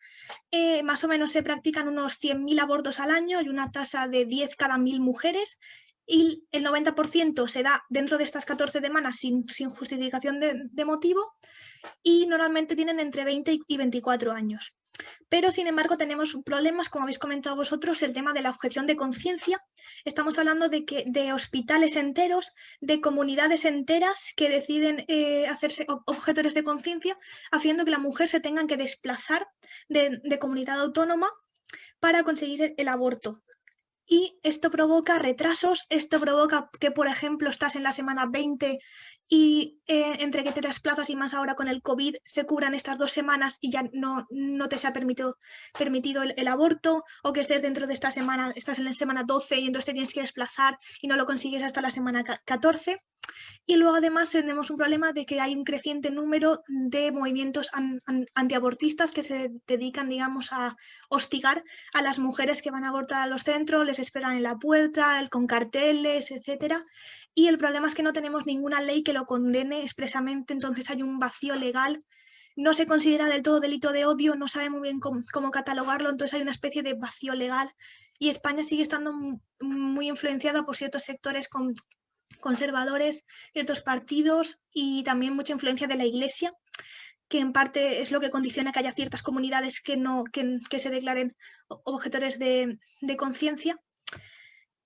F: Más o menos se practican unos 100.000 abortos al año y una tasa de 10 cada 1.000 mujeres, y el 90% se da dentro de estas 14 semanas sin justificación de motivo, y normalmente tienen entre 20 y 24 años. Pero, sin embargo, tenemos problemas, como habéis comentado vosotros, el tema de la objeción de conciencia. Estamos hablando de hospitales enteros, de comunidades enteras que deciden hacerse objetores de conciencia, haciendo que la mujer se tenga que desplazar de comunidad autónoma para conseguir el aborto. Y esto provoca retrasos, esto provoca que, por ejemplo, estás en la semana 20 y entre que te desplazas y más ahora con el COVID se cubran estas 2 semanas y ya no te se ha permitido el aborto, o que estés dentro de esta semana, estás en la semana 12 y entonces te tienes que desplazar y no lo consigues hasta la semana 14. Y luego además tenemos un problema de que hay un creciente número de movimientos antiabortistas que se dedican, digamos, a hostigar a las mujeres que van a abortar a los centros, les esperan en la puerta, con carteles, etcétera. Y el problema es que no tenemos ninguna ley que lo condene expresamente, entonces hay un vacío legal. No se considera del todo delito de odio, no sabe muy bien cómo catalogarlo, entonces hay una especie de vacío legal. Y España sigue estando muy influenciada por ciertos sectores conservadores, ciertos partidos y también mucha influencia de la Iglesia, que en parte es lo que condiciona que haya ciertas comunidades que se declaren objetores de conciencia.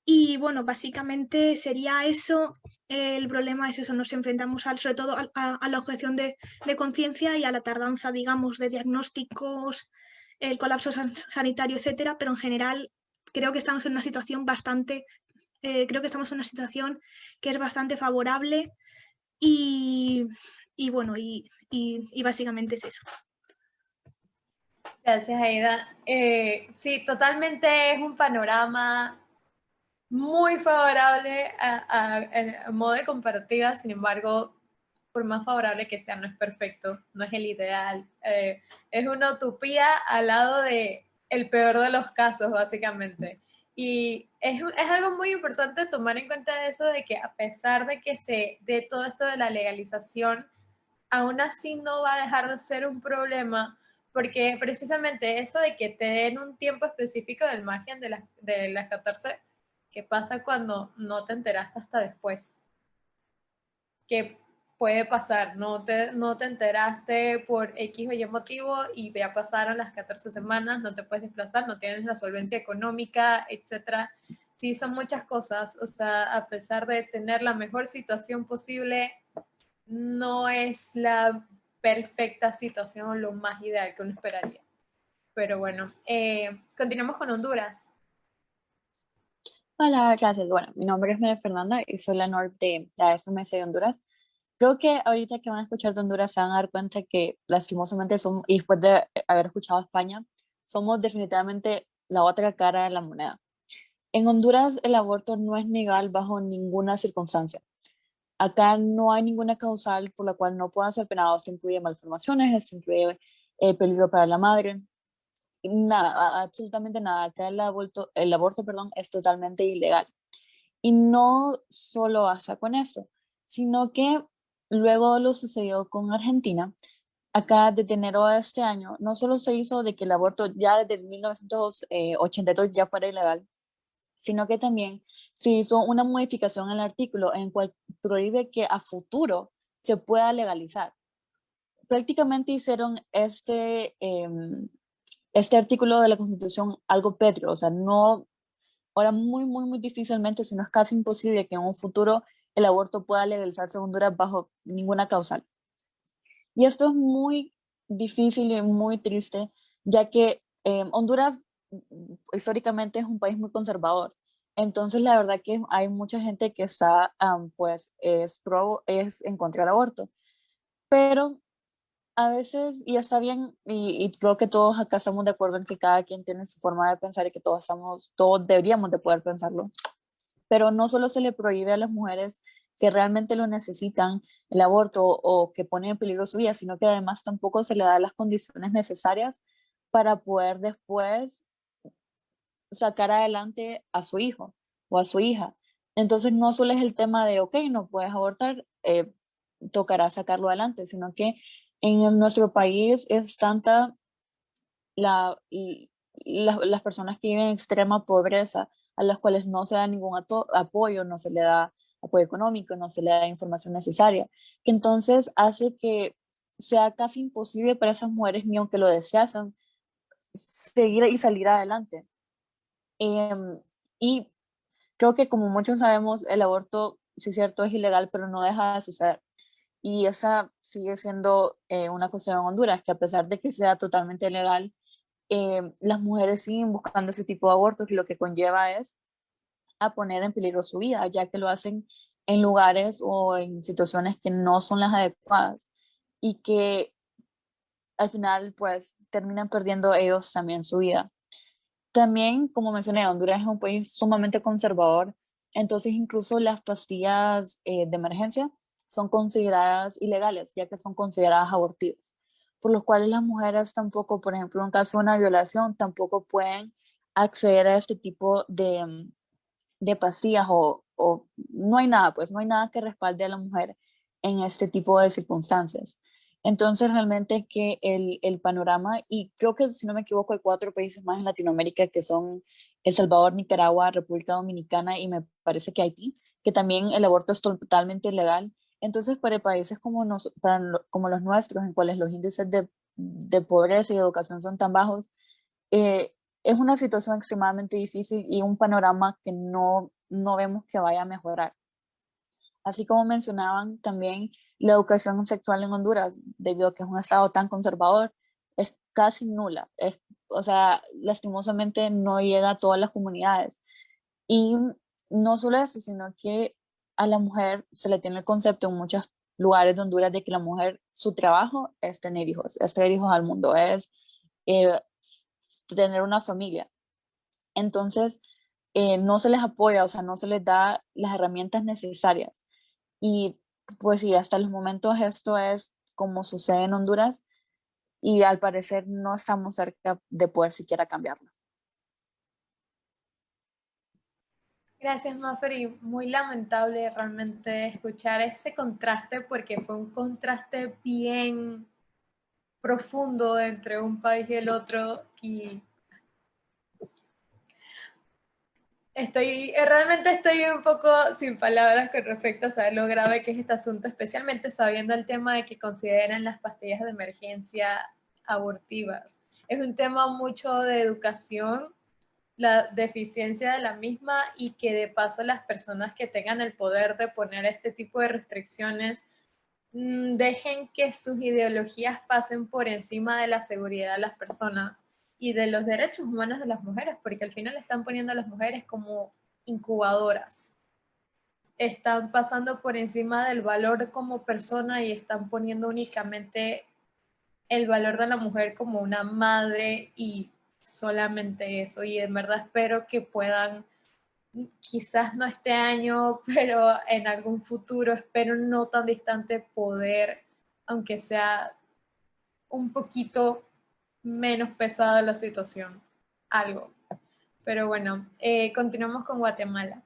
F: Y bueno, básicamente sería eso. El problema es eso, nos enfrentamos sobre todo a la objeción de conciencia y a la tardanza, digamos, de diagnósticos, el colapso sanitario, etcétera, pero en general creo que estamos en una situación que es bastante favorable y bueno, y básicamente es eso.
B: Gracias, Aida. Sí, totalmente es un panorama muy favorable a modo de comparativa, sin embargo, por más favorable que sea, no es perfecto, no es el ideal. Es una utopía al lado de el peor de los casos, básicamente. Y es algo muy importante tomar en cuenta eso de que a pesar de que se dé todo esto de la legalización, aún así no va a dejar de ser un problema, porque precisamente eso de que te den un tiempo específico del margen de las 14, ¿qué pasa cuando no te enteraste hasta después? ¿Qué puede pasar? No te enteraste por X o Y motivo y ya pasaron las 14 semanas, no te puedes desplazar, no tienes la solvencia económica, etc. Sí, son muchas cosas. O sea, a pesar de tener la mejor situación posible, no es la perfecta situación, lo más ideal que uno esperaría. Pero bueno, continuamos con Honduras.
G: Hola, gracias. Bueno, mi nombre es María Fernanda y soy la NORP de la FMS de Honduras. Creo que ahorita que van a escuchar de Honduras se van a dar cuenta que lastimosamente somos, y después de haber escuchado a España, somos definitivamente la otra cara de la moneda. En Honduras el aborto no es legal bajo ninguna circunstancia. Acá no hay ninguna causal por la cual no puedan ser penados. Esto incluye malformaciones, esto incluye peligro para la madre. Nada, absolutamente nada. Acá el aborto, perdón, es totalmente ilegal. Y no solo basta con esto, sino que luego lo sucedió con Argentina. Acá desde enero de este año, no solo se hizo de que el aborto ya desde 1982 ya fuera ilegal, sino que también se hizo una modificación en el artículo en el cual prohíbe que a futuro se pueda legalizar. Prácticamente hicieron este artículo de la Constitución algo pétreo, o sea, no, ahora muy difícilmente, si no es casi imposible que en un futuro el aborto pueda legalizarse en Honduras bajo ninguna causal. Y esto es muy difícil y muy triste, ya que Honduras históricamente es un país muy conservador. Entonces, la verdad que hay mucha gente que está, pues, es en contra del aborto. Pero a veces, y está bien, y creo que todos acá estamos de acuerdo en que cada quien tiene su forma de pensar y que todos deberíamos de poder pensarlo. Pero no solo se le prohíbe a las mujeres que realmente lo necesitan el aborto o que ponen en peligro su vida, sino que además tampoco se le da las condiciones necesarias para poder después sacar adelante a su hijo o a su hija. Entonces no solo es el tema de, ok, no puedes abortar, tocará sacarlo adelante, sino que en nuestro país es tanta las personas que viven en extrema pobreza, a las cuales no se da ningún apoyo, no se le da apoyo económico, no se le da información necesaria, que entonces hace que sea casi imposible para esas mujeres, ni aunque lo deseasen, seguir y salir adelante. Y creo que como muchos sabemos, el aborto, sí es cierto, es ilegal, pero no deja de suceder. Y esa sigue siendo una cuestión en Honduras, que a pesar de que sea totalmente legal, las mujeres siguen buscando ese tipo de abortos y lo que conlleva es a poner en peligro su vida, ya que lo hacen en lugares o en situaciones que no son las adecuadas y que al final pues terminan perdiendo ellos también su vida. También, como mencioné, Honduras es un país sumamente conservador, entonces incluso las pastillas de emergencia son consideradas ilegales, ya que son consideradas abortivas, por lo cual las mujeres tampoco, por ejemplo, en caso de una violación, tampoco pueden acceder a este tipo de pastillas o no hay nada, pues no hay nada que respalde a la mujer en este tipo de circunstancias. Entonces, realmente que el panorama, y creo que si no me equivoco, hay 4 países más en Latinoamérica que son El Salvador, Nicaragua, República Dominicana y me parece que Haití, que también el aborto es totalmente ilegal. Entonces, para países como los nuestros, en cuales los índices de pobreza y educación son tan bajos, eh, es una situación extremadamente difícil y un panorama que no vemos que vaya a mejorar. Así como mencionaban también la educación sexual en Honduras, debido a que es un estado tan conservador, es casi nula. O sea, lastimosamente no llega a todas las comunidades. Y no solo eso, sino que a la mujer se le tiene el concepto en muchos lugares de Honduras de que la mujer, su trabajo es traer hijos al mundo, es eh, tener una familia. Entonces, no se les apoya, o sea, no se les da las herramientas necesarias. Y pues sí, hasta los momentos esto es como sucede en Honduras y al parecer no estamos cerca de poder siquiera cambiarlo.
B: Gracias, Mafer, y muy lamentable realmente escuchar ese contraste porque fue un contraste bien profundo entre un país y el otro y realmente estoy un poco sin palabras con respecto a saber lo grave que es este asunto, especialmente sabiendo el tema de que consideran las pastillas de emergencia abortivas. Es un tema mucho de educación, la deficiencia de la misma y que de paso las personas que tengan el poder de poner este tipo de restricciones dejen que sus ideologías pasen por encima de la seguridad de las personas y de los derechos humanos de las mujeres, porque al final están poniendo a las mujeres como incubadoras. Están pasando por encima del valor como persona y están poniendo únicamente el valor de la mujer como una madre y solamente eso. Y en verdad espero que puedan, quizás no este año, pero en algún futuro, espero no tan distante, poder, aunque sea un poquito menos pesada la situación, algo. Pero bueno, continuamos con Guatemala.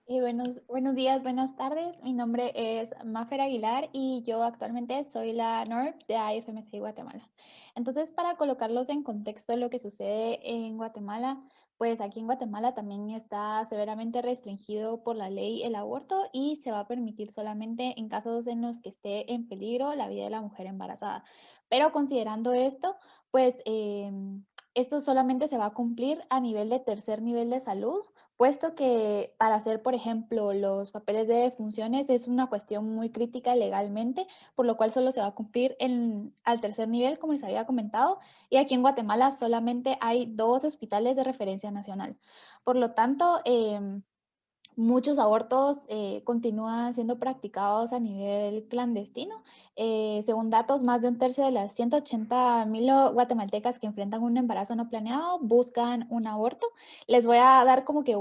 D: Buenos días, buenas tardes. Mi nombre es Mafer Aguilar y yo actualmente soy la NORP de AFMC Guatemala. Entonces, para colocarlos en contexto lo que sucede en Guatemala, pues aquí en Guatemala también está severamente restringido por la ley el aborto y se va a permitir solamente en casos en los que esté en peligro la vida de la mujer embarazada. Pero considerando esto, pues esto solamente se va a cumplir a nivel de tercer nivel de salud, puesto que para hacer, por ejemplo, los papeles de defunciones es una cuestión muy crítica legalmente, por lo cual solo se va a cumplir al tercer nivel, como les había comentado, y aquí en Guatemala solamente hay 2 hospitales de referencia nacional. Por lo tanto, muchos abortos continúan siendo practicados a nivel clandestino. Según datos, más de un tercio de las 180,000 guatemaltecas que enfrentan un embarazo no planeado buscan un aborto. Les voy a dar como que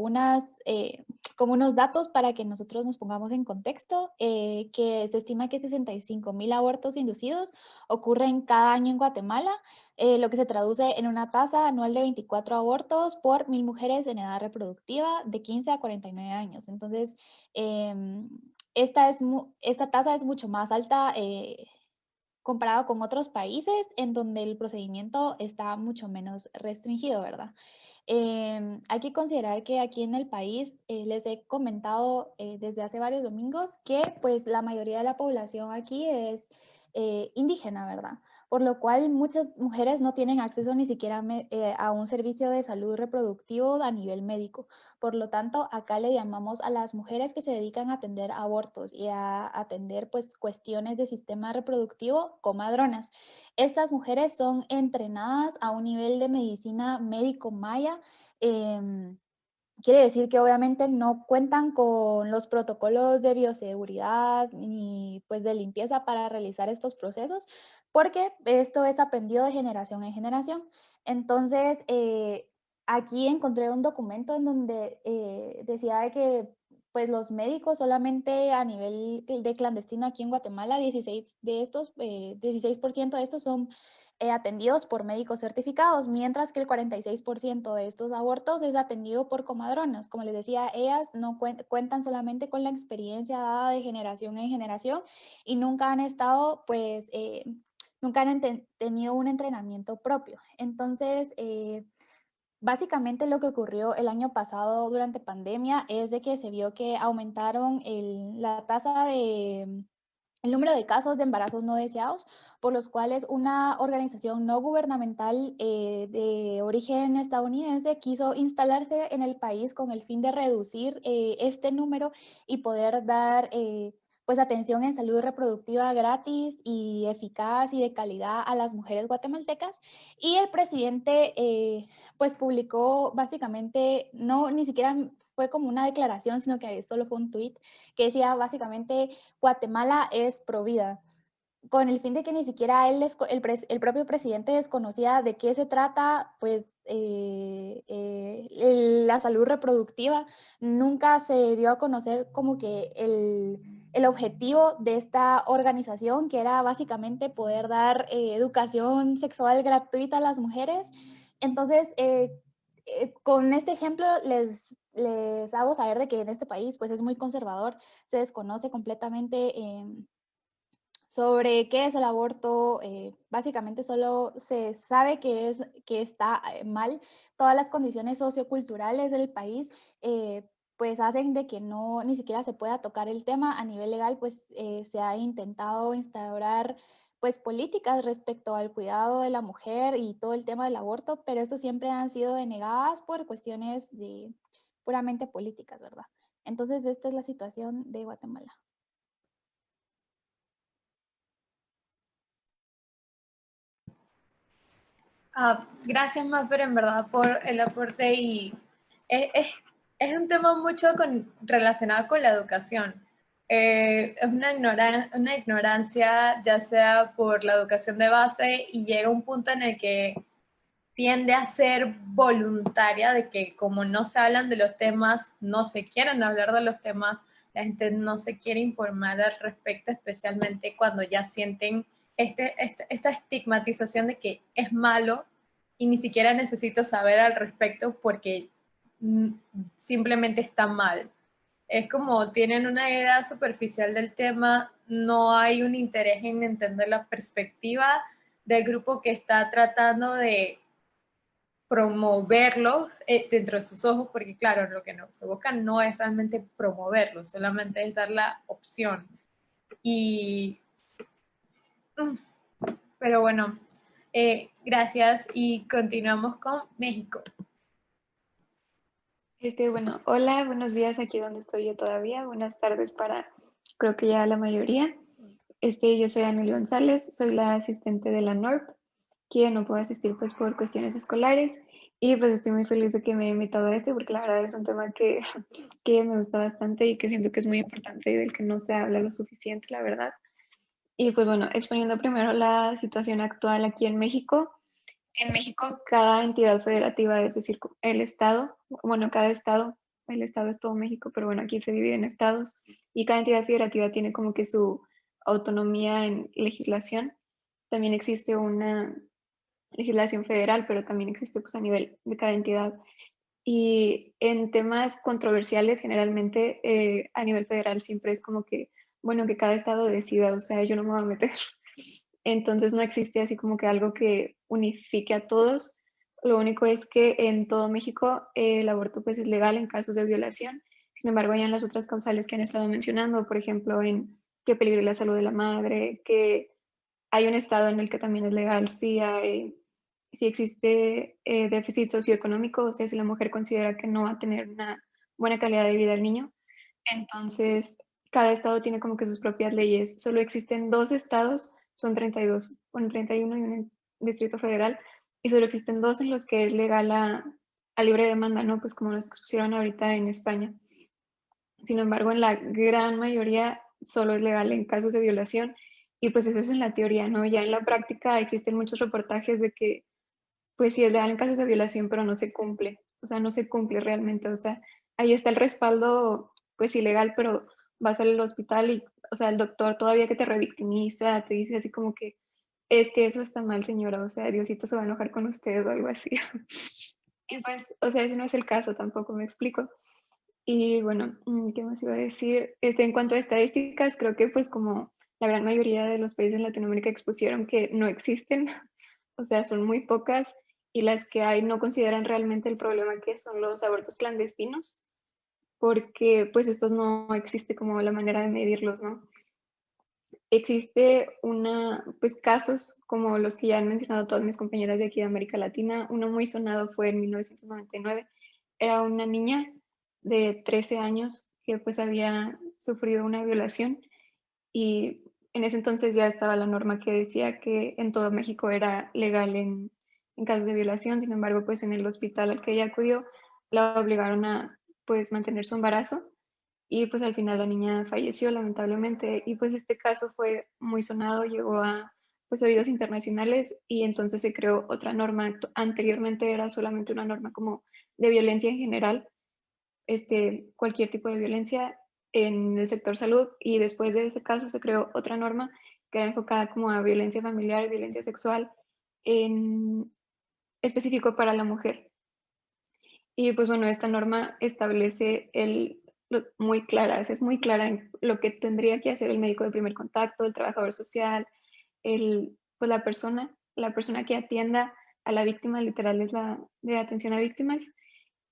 D: como unos datos para que nosotros nos pongamos en contexto, que se estima que 65,000 abortos inducidos ocurren cada año en Guatemala, lo que se traduce en una tasa anual de 24 abortos por 1,000 mujeres en edad reproductiva de 15 a 49 años. Entonces, esta tasa es mucho más alta comparado con otros países en donde el procedimiento está mucho menos restringido, ¿verdad? Hay que considerar que aquí en el país, les he comentado desde hace varios domingos que pues la mayoría de la población aquí es indígena, ¿verdad? Por lo cual muchas mujeres no tienen acceso ni siquiera a un servicio de salud reproductivo a nivel médico. Por lo tanto, acá le llamamos a las mujeres que se dedican a atender abortos y a atender pues cuestiones de sistema reproductivo comadronas. Estas mujeres son entrenadas a un nivel de medicina médico maya, quiere decir que obviamente no cuentan con los protocolos de bioseguridad ni pues de limpieza para realizar estos procesos, porque esto es aprendido de generación en generación. Entonces, aquí encontré un documento en donde decía de que pues los médicos solamente a nivel de clandestino aquí en Guatemala, 16% de estos son atendidos por médicos certificados, mientras que el 46% de estos abortos es atendido por comadronas. Como les decía, ellas no cuentan solamente con la experiencia dada de generación en generación y nunca han estado, pues, nunca han tenido un entrenamiento propio. Entonces, básicamente lo que ocurrió el año pasado durante pandemia es de que se vio que aumentaron la tasa de el número de casos de embarazos no deseados, por los cuales una organización no gubernamental de origen estadounidense quiso instalarse en el país con el fin de reducir este número y poder dar pues atención en salud reproductiva gratis y eficaz y de calidad a las mujeres guatemaltecas. Y el presidente pues publicó básicamente, no ni siquiera fue como una declaración, sino que solo fue un tweet que decía básicamente Guatemala es pro vida, con el fin de que ni siquiera el propio presidente desconocía de qué se trata, pues la salud reproductiva. Nunca se dio a conocer como que el objetivo de esta organización, que era básicamente poder dar educación sexual gratuita a las mujeres. Entonces, con este ejemplo les hago saber de que en este país pues es muy conservador, se desconoce completamente sobre qué es el aborto, básicamente solo se sabe que está mal. Todas las condiciones socioculturales del país pues hacen de que no ni siquiera se pueda tocar el tema a nivel legal, pues se ha intentado instaurar pues políticas respecto al cuidado de la mujer y todo el tema del aborto, pero estos siempre han sido denegadas por cuestiones de puramente políticas, ¿verdad? Entonces esta es la situación de Guatemala.
B: Gracias, Mafer, en verdad, por el aporte y es un tema mucho relacionado con la educación. Es una ignorancia, ya sea por la educación de base, y llega un punto en el que tiende a ser voluntaria, de que como no se hablan de los temas, no se quieren hablar de los temas, la gente no se quiere informar al respecto, especialmente cuando ya sienten esta estigmatización de que es malo y ni siquiera necesito saber al respecto porque simplemente está mal. Es como tienen una idea superficial del tema, no hay un interés en entender la perspectiva del grupo que está tratando de promoverlo dentro de sus ojos, porque claro, lo que se busca no es realmente promoverlo, solamente es dar la opción. Pero bueno, gracias y continuamos con México.
H: Bueno, hola, buenos días aquí donde estoy yo todavía, buenas tardes para creo que ya la mayoría. Yo soy Anel González, soy la asistente de la NORP, que no puedo asistir pues por cuestiones escolares y pues estoy muy feliz de que me he invitado a porque la verdad es un tema que me gusta bastante y que siento que es muy importante y del que no se habla lo suficiente, la verdad. Y pues bueno, exponiendo primero la situación actual aquí en México. En México, cada entidad federativa, es decir, el estado, bueno, cada estado, el estado es todo México, pero bueno, aquí se divide en estados y cada entidad federativa tiene como que su autonomía en legislación. También existe una legislación federal, pero también existe pues a nivel de cada entidad. Y en temas controversiales, generalmente a nivel federal siempre es como que, bueno, que cada estado decida, o sea, yo no me voy a meter. Entonces no existe así como que algo que unifique a todos. Lo único es que en todo México el aborto pues es legal en casos de violación. Sin embargo, hay en las otras causales que han estado mencionando, por ejemplo, en que peligre la salud de la madre, que hay un estado en el que también es legal si existe déficit socioeconómico, o sea, si la mujer considera que no va a tener una buena calidad de vida el niño. Entonces, cada estado tiene como que sus propias leyes. Solo existen 2 estados, son 32, bueno, 31 y un distrito federal, y solo existen 2 en los que es legal a a libre demanda, ¿no? Pues como los que pusieron ahorita en España. Sin embargo, en la gran mayoría solo es legal en casos de violación y pues eso es en la teoría, ¿no? Ya en la práctica existen muchos reportajes de que pues sí es legal en casos de violación, pero no se cumple, o sea, no se cumple realmente, o sea, ahí está el respaldo pues ilegal, pero vas al hospital y, o sea, el doctor todavía que te revictimiza, te dice así como que es que eso está mal, señora, o sea, Diosito se va a enojar con usted o algo así. Y pues, o sea, ese no es el caso tampoco, me explico. Y bueno, ¿qué más iba a decir? En cuanto a estadísticas, creo que pues como la gran mayoría de los países en Latinoamérica expusieron que no existen, o sea, son muy pocas y las que hay no consideran realmente el problema que son los abortos clandestinos, porque pues estos no existe como la manera de medirlos, ¿no? Existe pues casos como los que ya han mencionado todas mis compañeras de aquí de América Latina. Uno muy sonado fue en 1999. Era una niña de 13 años que pues había sufrido una violación y en ese entonces ya estaba la norma que decía que en todo México era legal en casos de violación. Sin embargo, pues en el hospital al que ella acudió la obligaron a pues mantener su embarazo y pues al final la niña falleció lamentablemente y pues este caso fue muy sonado, llegó a pues oídos internacionales y entonces se creó otra norma. Anteriormente era solamente una norma como de violencia en general, cualquier tipo de violencia en el sector salud y después de ese caso se creó otra norma que era enfocada como a violencia familiar, violencia sexual en específico para la mujer. Y pues bueno, esta norma establece muy claras, es muy clara en lo que tendría que hacer el médico de primer contacto, el trabajador social, pues la persona que atienda a la víctima, literal es la de atención a víctimas.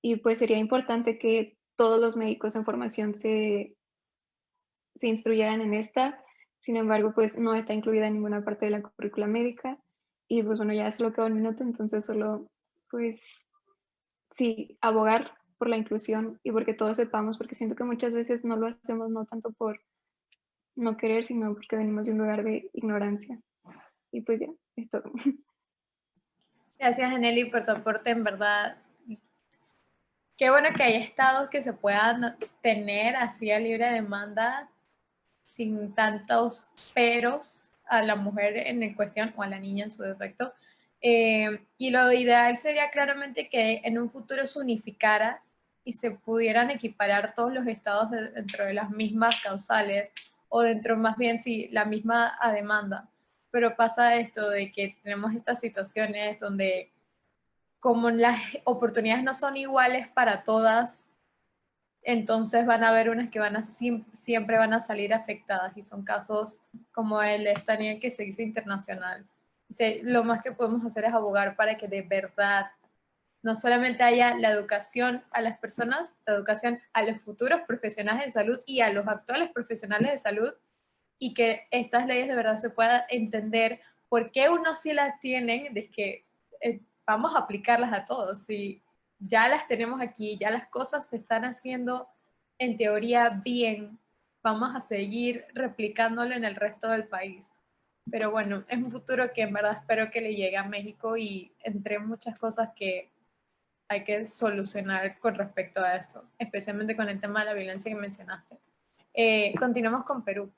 H: Y pues sería importante que todos los médicos en formación se instruyeran en esta. Sin embargo, pues no está incluida en ninguna parte de la currícula médica. Y pues bueno, ya solo queda un minuto, entonces solo pues sí, abogar por la inclusión y porque todos sepamos, porque siento que muchas veces no lo hacemos no tanto por no querer, sino porque venimos de un lugar de ignorancia. Y pues ya, es todo.
B: Gracias, Aneli, por tu aporte, en verdad. Qué bueno que hay estados que se puedan tener así a libre demanda sin tantos peros a la mujer en cuestión o a la niña en su defecto. Y lo ideal sería claramente que en un futuro se unificara y se pudieran equiparar todos los estados dentro de las mismas causales o dentro más bien sí, la misma demanda. Pero pasa esto de que tenemos estas situaciones donde como las oportunidades no son iguales para todas, entonces van a haber unas que siempre van a salir afectadas y son casos como el de esta niña que se hizo internacional. Lo más que podemos hacer es abogar para que de verdad no solamente haya la educación a las personas, la educación a los futuros profesionales de salud y a los actuales profesionales de salud, y que estas leyes de verdad se puedan entender por qué unos sí las tienen, de que vamos a aplicarlas a todos. Y ya las tenemos aquí, ya las cosas se están haciendo en teoría bien, vamos a seguir replicándolo en el resto del país. Pero bueno, es un futuro que en verdad espero que le llegue a México y entre muchas cosas que hay que solucionar con respecto a esto, especialmente con el tema de la violencia que mencionaste. Continuamos con Perú.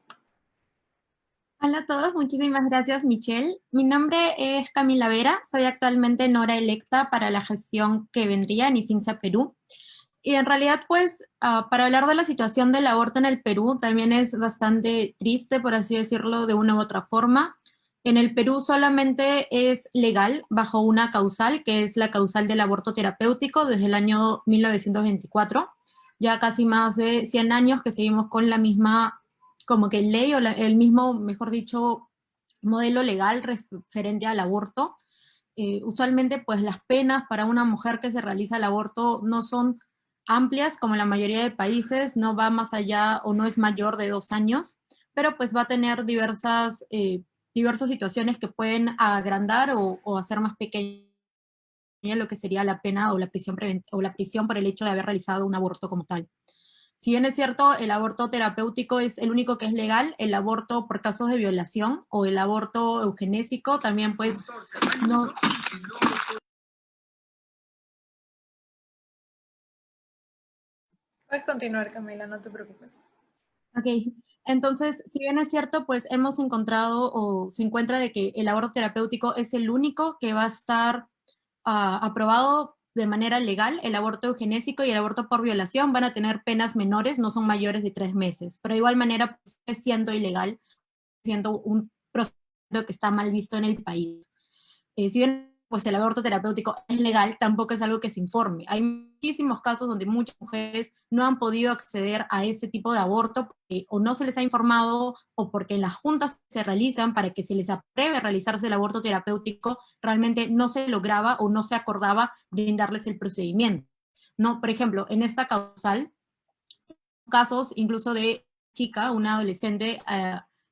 I: Hola a todos, muchísimas gracias Michelle. Mi nombre es Camila Vera, soy actualmente Nora electa para la gestión que vendría en IFINSA Perú. Y en realidad, pues, para hablar de la situación del aborto en el Perú, también es bastante triste, por así decirlo, de una u otra forma. En el Perú solamente es legal bajo una causal, que es la causal del aborto terapéutico desde el año 1924. Ya casi más de 100 años que seguimos con la misma como que ley o el mismo, mejor dicho, modelo legal referente al aborto. Usualmente, pues las penas para una mujer que se realiza el aborto no son amplias como en la mayoría de países, no va más allá o no es mayor de 2 años, pero pues va a tener diversas situaciones que pueden agrandar o hacer más pequeña lo que sería la pena o la prisión por el hecho de haber realizado un aborto como tal. Si bien es cierto, el aborto terapéutico es el único que es legal, el aborto por casos de violación o el aborto eugenésico también pues no,
B: Puedes continuar, Camila, no te preocupes.
I: Ok, entonces, si bien es cierto, pues hemos encontrado o se encuentra de que el aborto terapéutico es el único que va a estar aprobado de manera legal. El aborto eugenésico y el aborto por violación van a tener penas menores, no son mayores de 3 meses, pero de igual manera pues, sigue siendo ilegal, siendo un procedimiento que está mal visto en el país. Si bien pues el aborto terapéutico es legal, tampoco es algo que se informe. Hay muchísimos casos donde muchas mujeres no han podido acceder a ese tipo de aborto porque o no se les ha informado o porque en las juntas se realizan para que se les apruebe realizarse el aborto terapéutico, realmente no se lograba o no se acordaba brindarles el procedimiento. No, por ejemplo, en esta causal, casos incluso de chica, una adolescente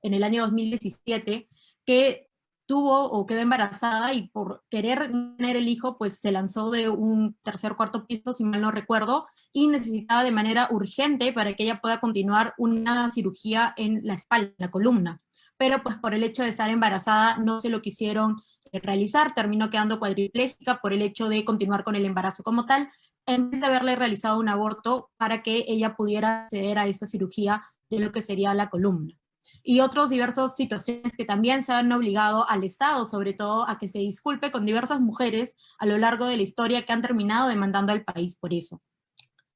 I: en el año 2017, que tuvo o quedó embarazada y por querer tener el hijo, pues se lanzó de un tercer o cuarto piso, si mal no recuerdo, y necesitaba de manera urgente para que ella pueda continuar una cirugía en la espalda, en la columna. Pero pues por el hecho de estar embarazada no se lo quisieron realizar, terminó quedando cuadriplégica por el hecho de continuar con el embarazo como tal, en vez de haberle realizado un aborto para que ella pudiera acceder a esta cirugía de lo que sería la columna. Y otras diversas situaciones que también se han obligado al Estado, sobre todo, a que se disculpe con diversas mujeres a lo largo de la historia que han terminado demandando al país por eso.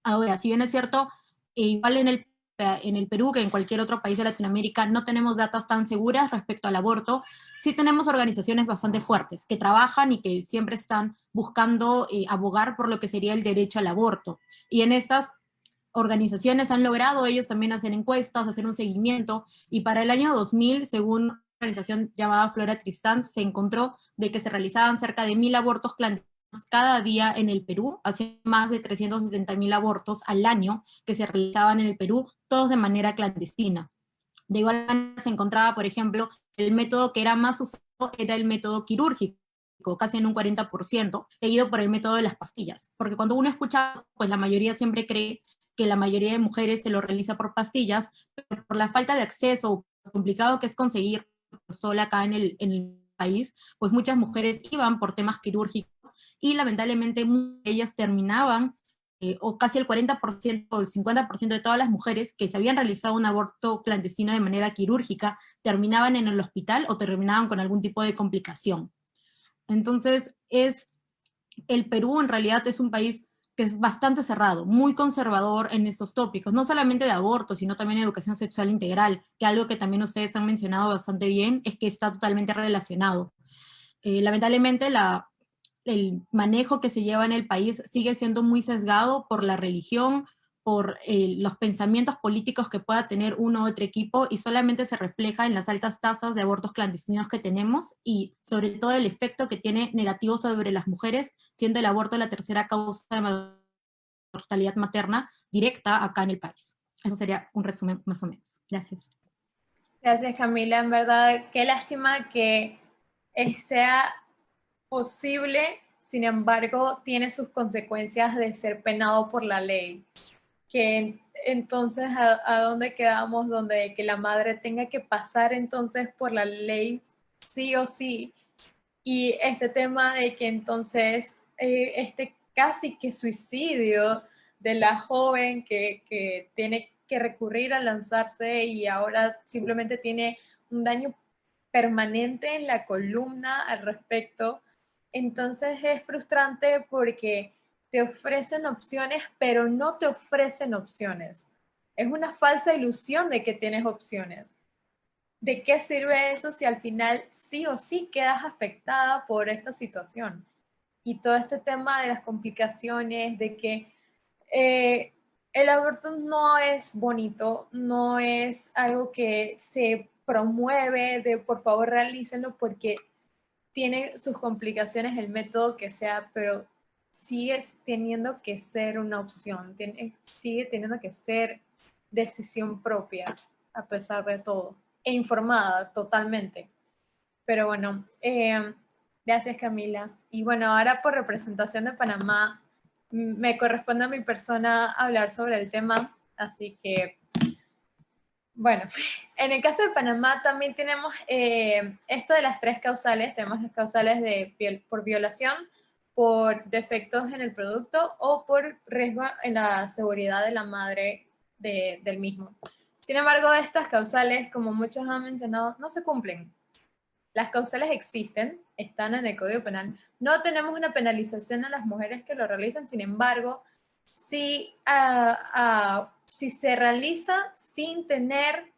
I: Ahora, si bien es cierto, igual en el Perú que en cualquier otro país de Latinoamérica no tenemos datas tan seguras respecto al aborto, sí tenemos organizaciones bastante fuertes que trabajan y que siempre están buscando abogar por lo que sería el derecho al aborto. Y en esas organizaciones han logrado ellos también hacer encuestas, hacer un seguimiento, y para el año 2000, según una organización llamada Flora Tristán, se encontró de que se realizaban cerca de 1.000 abortos clandestinos cada día en el Perú, hacia más de 370.000 abortos al año que se realizaban en el Perú, todos de manera clandestina. De igual manera se encontraba, por ejemplo, el método que era más usado era el método quirúrgico, casi en un 40%, seguido por el método de las pastillas. Porque cuando uno escucha, pues la mayoría siempre cree que la mayoría de mujeres se lo realiza por pastillas, pero por la falta de acceso o complicado que es conseguir sola acá en el país, pues muchas mujeres iban por temas quirúrgicos y lamentablemente muchas de ellas terminaban o casi el 40% o el 50% de todas las mujeres que se habían realizado un aborto clandestino de manera quirúrgica terminaban en el hospital o terminaban con algún tipo de complicación. Entonces, el Perú en realidad es un país que es bastante cerrado, muy conservador en estos tópicos, no solamente de aborto, sino también de educación sexual integral, que algo que también ustedes han mencionado bastante bien es que está totalmente relacionado. Lamentablemente, el manejo que se lleva en el país sigue siendo muy sesgado por la religión, por los pensamientos políticos que pueda tener uno u otro equipo y solamente se refleja en las altas tasas de abortos clandestinos que tenemos y sobre todo el efecto que tiene negativo sobre las mujeres, siendo el aborto la tercera causa de mortalidad materna directa acá en el país. Eso sería un resumen más o menos. Gracias.
B: Gracias, Camila. En verdad, qué lástima que sea posible, sin embargo, tiene sus consecuencias de ser penado por la ley. Que entonces, ¿a dónde quedamos? Donde que la madre tenga que pasar entonces por la ley sí o sí. Y este tema de que entonces, este casi que suicidio de la joven que tiene que recurrir a lanzarse y ahora simplemente tiene un daño permanente en la columna al respecto. Entonces es frustrante porque te ofrecen opciones, pero no te ofrecen opciones. Es una falsa ilusión de que tienes opciones. ¿De qué sirve eso si al final sí o sí quedas afectada por esta situación? Y todo este tema de las complicaciones, de que el aborto no es bonito, no es algo que se promueve de por favor realícenlo porque tiene sus complicaciones el método que sea, pero sigue teniendo que ser una opción, sigue teniendo que ser decisión propia a pesar de todo, e informada totalmente. Pero bueno, gracias Camila. Y bueno, ahora por representación de Panamá, me corresponde a mi persona hablar sobre el tema, así que, bueno, en el caso de Panamá también tenemos esto de las tres causales, tenemos las causales por violación, por defectos en el producto o por riesgo en la seguridad de la madre del mismo. Sin embargo, estas causales, como muchos han mencionado, no se cumplen. Las causales existen, están en el Código Penal. No tenemos una penalización a las mujeres que lo realizan, sin embargo, si se realiza sin tener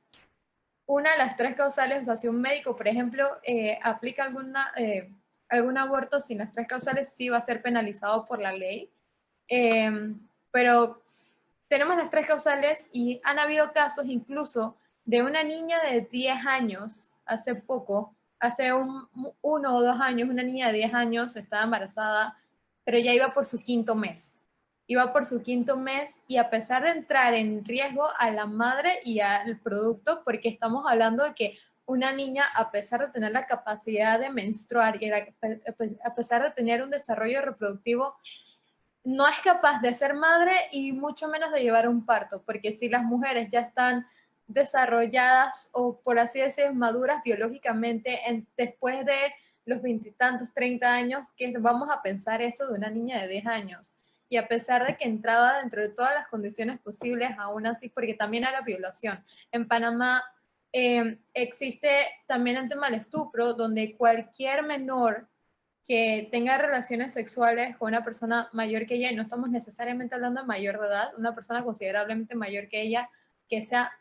B: una de las tres causales, o sea, si un médico, por ejemplo, aplica algún aborto sin las tres causales, sí va a ser penalizado por la ley. Pero tenemos las tres causales y han habido casos incluso de una niña de 10 años, hace poco, hace 1 o 2 años, una niña de 10 años estaba embarazada, pero ya iba por su 5.º mes. Iba por su 5.º mes y a pesar de entrar en riesgo a la madre y al producto, porque estamos hablando de que una niña, a pesar de tener la capacidad de menstruar y a pesar de tener un desarrollo reproductivo, no es capaz de ser madre y mucho menos de llevar un parto, porque si las mujeres ya están desarrolladas o por así decir maduras biológicamente después de los 20 y tantos, 30 años, que vamos a pensar eso de una niña de 10 años. Y a pesar de que entraba dentro de todas las condiciones posibles, aún así, porque también era violación. En Panamá existe también el tema del estupro, donde cualquier menor que tenga relaciones sexuales con una persona mayor que ella, y no estamos necesariamente hablando de mayor de edad, una persona considerablemente mayor que ella, que sea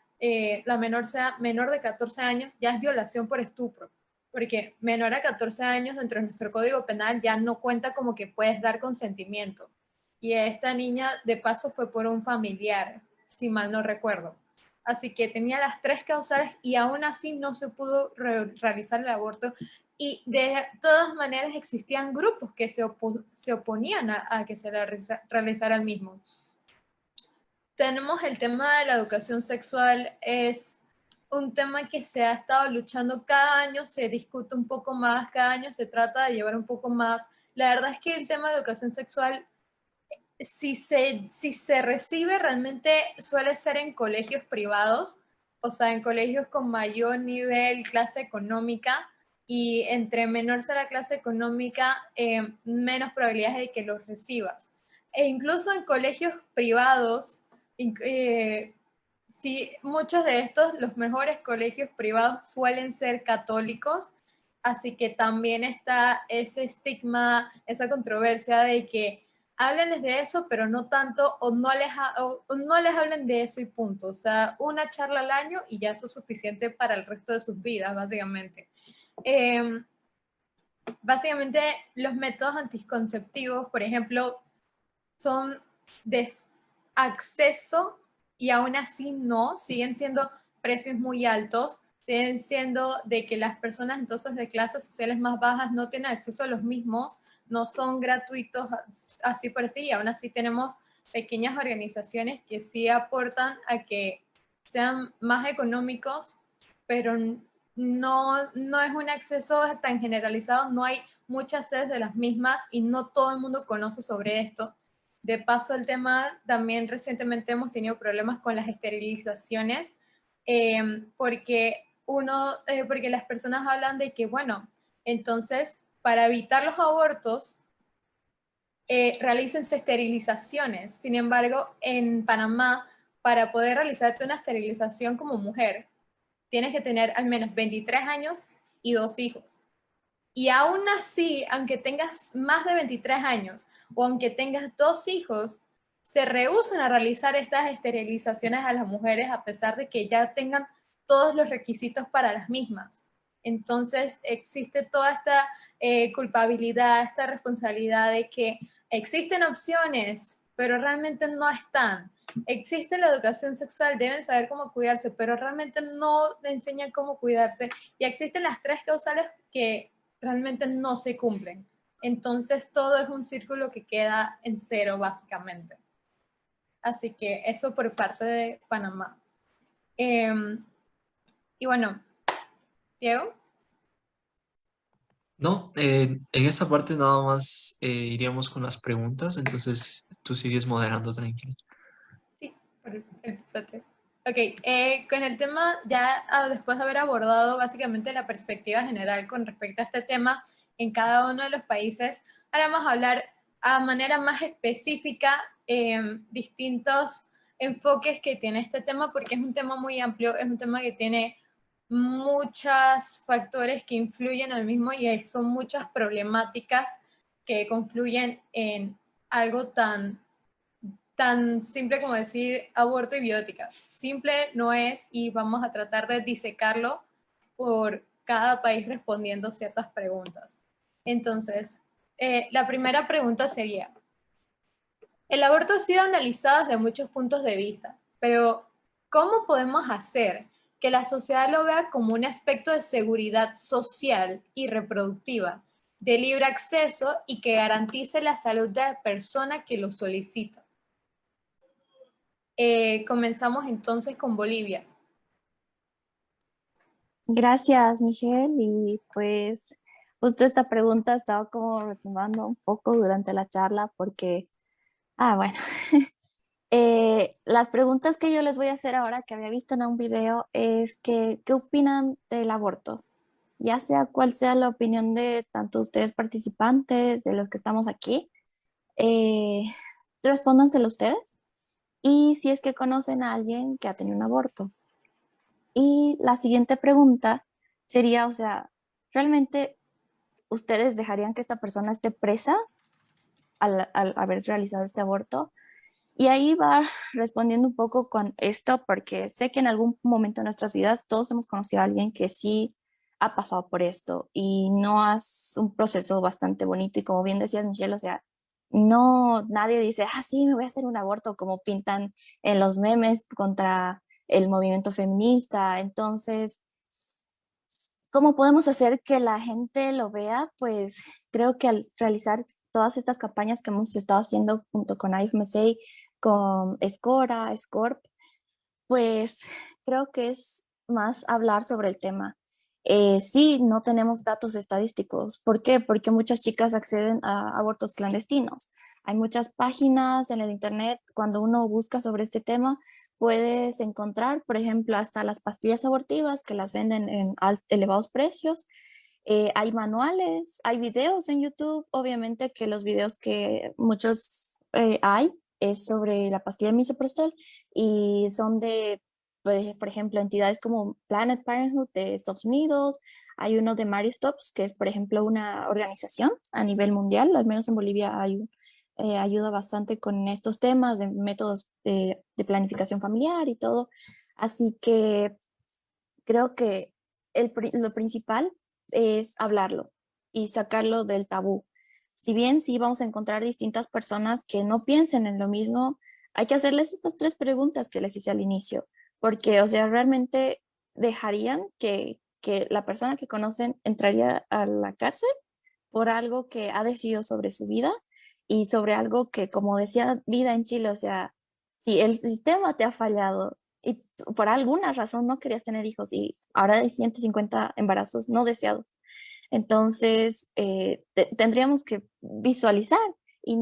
B: la menor sea menor de 14 años, ya es violación por estupro, porque menor a 14 años dentro de nuestro Código Penal ya no cuenta como que puedes dar consentimiento. Y esta niña, de paso, fue por un familiar, si mal no recuerdo. Así que tenía las tres causales y aún así no se pudo realizar el aborto. Y de todas maneras existían grupos que se oponían a que se realizara el mismo. Tenemos el tema de la educación sexual, es un tema que se ha estado luchando cada año, se discute un poco más, cada año se trata de llevar un poco más. La verdad es que el tema de educación sexual, si se recibe, realmente suele ser en colegios privados, o sea, en colegios con mayor nivel, clase económica, y entre menor sea la clase económica, menos probabilidades de que los recibas. E incluso en colegios privados, sí, muchos de estos, los mejores colegios privados suelen ser católicos, así que también está ese estigma, esa controversia de que háblenles de eso, pero no tanto, o no les hablen de eso y punto. O sea, una charla al año y ya eso es suficiente para el resto de sus vidas, básicamente. Básicamente, los métodos anticonceptivos, por ejemplo, son de acceso y aún así no, siguen siendo precios muy altos, siguen siendo de que las personas entonces de clases sociales más bajas no tienen acceso a los mismos, no son gratuitos así por así, y aún así tenemos pequeñas organizaciones que sí aportan a que sean más económicos, pero no es un acceso tan generalizado, no hay muchas sedes de las mismas y no todo el mundo conoce sobre esto. De paso, el tema, también recientemente hemos tenido problemas con las esterilizaciones, porque las personas hablan de que, bueno, entonces, para evitar los abortos, realícense esterilizaciones. Sin embargo, en Panamá, para poder realizarte una esterilización como mujer, tienes que tener al menos 23 años y 2 hijos. Y aún así, aunque tengas más de 23 años o aunque tengas 2 hijos, se rehúsan a realizar estas esterilizaciones a las mujeres a pesar de que ya tengan todos los requisitos para las mismas. Entonces existe toda esta culpabilidad, esta responsabilidad de que existen opciones, pero realmente no están. Existe la educación sexual, deben saber cómo cuidarse, pero realmente no enseñan cómo cuidarse. Y existen las tres causales que realmente no se cumplen. Entonces todo es un círculo que queda en cero básicamente. Así que eso por parte de Panamá. Y bueno, Diego.
A: No, en esta parte nada más iríamos con las preguntas, entonces tú sigues moderando tranquilo.
B: Sí, perfecto. Ok, con el tema, ya después de haber abordado básicamente la perspectiva general con respecto a este tema en cada uno de los países, Ahora vamos a hablar a manera más específica distintos enfoques que tiene este tema, porque es un tema muy amplio, es un tema que tiene muchos factores que influyen al mismo y son muchas problemáticas que confluyen en algo tan simple como decir aborto y biótica. Simple no es, y vamos a tratar de disecarlo por cada país respondiendo ciertas preguntas. Entonces, la primera pregunta sería, el aborto ha sido analizado desde muchos puntos de vista, pero ¿cómo podemos hacer que la sociedad lo vea como un aspecto de seguridad social y reproductiva, de libre acceso y que garantice la salud de la persona que lo solicita? Comenzamos entonces con Bolivia.
D: Gracias, Michelle. Y pues justo esta pregunta estaba como retumbando un poco durante la charla porque, bueno, las preguntas que yo les voy a hacer ahora que había visto en un video es que, ¿qué opinan del aborto? Ya sea cual sea la opinión de tanto ustedes participantes, de los que estamos aquí, eh, respóndanselo ustedes. Y si es que conocen a alguien que ha tenido un aborto. Y la siguiente pregunta sería, o sea, ¿realmente ustedes dejarían que esta persona esté presa al haber realizado este aborto? Y ahí va respondiendo un poco con esto, porque sé que en algún momento de nuestras vidas todos hemos conocido a alguien que sí ha pasado por esto y no es un proceso bastante bonito. Y como bien decías, Michelle, o sea, no, nadie dice, sí, me voy a hacer un aborto, como pintan en los memes contra el movimiento feminista. Entonces, ¿cómo podemos hacer que la gente lo vea? Pues creo que al realizar todas estas campañas que hemos estado haciendo junto con IFMSA, con Escora, SCORP, pues creo que es más hablar sobre el tema. Sí, no tenemos datos estadísticos. ¿Por qué? Porque muchas chicas acceden a abortos clandestinos. Hay muchas páginas en el internet. Cuando uno busca sobre este tema, puedes encontrar, por ejemplo, hasta las pastillas abortivas que las venden en elevados precios. Hay manuales, hay videos en YouTube. Obviamente que los videos que muchos hay es sobre la pastilla de misoprostol y son de, pues, por ejemplo, entidades como Planet Parenthood de Estados Unidos. Hay uno de Mary Stops, que es, por ejemplo, una organización a nivel mundial. Al menos en Bolivia ayuda bastante con estos temas de métodos de planificación familiar y todo. Así que creo que lo principal es hablarlo y sacarlo del tabú. Si bien sí vamos a encontrar distintas personas que no piensen en lo mismo, hay que hacerles estas tres preguntas que les hice al inicio, porque, o sea, realmente dejarían que la persona que conocen entraría a la cárcel por algo que ha decidido sobre su vida y sobre algo que, como decía Vida en Chile, o sea, si el sistema te ha fallado y por alguna razón no querías tener hijos y ahora hay 150 embarazos no deseados, entonces tendríamos que visualizar y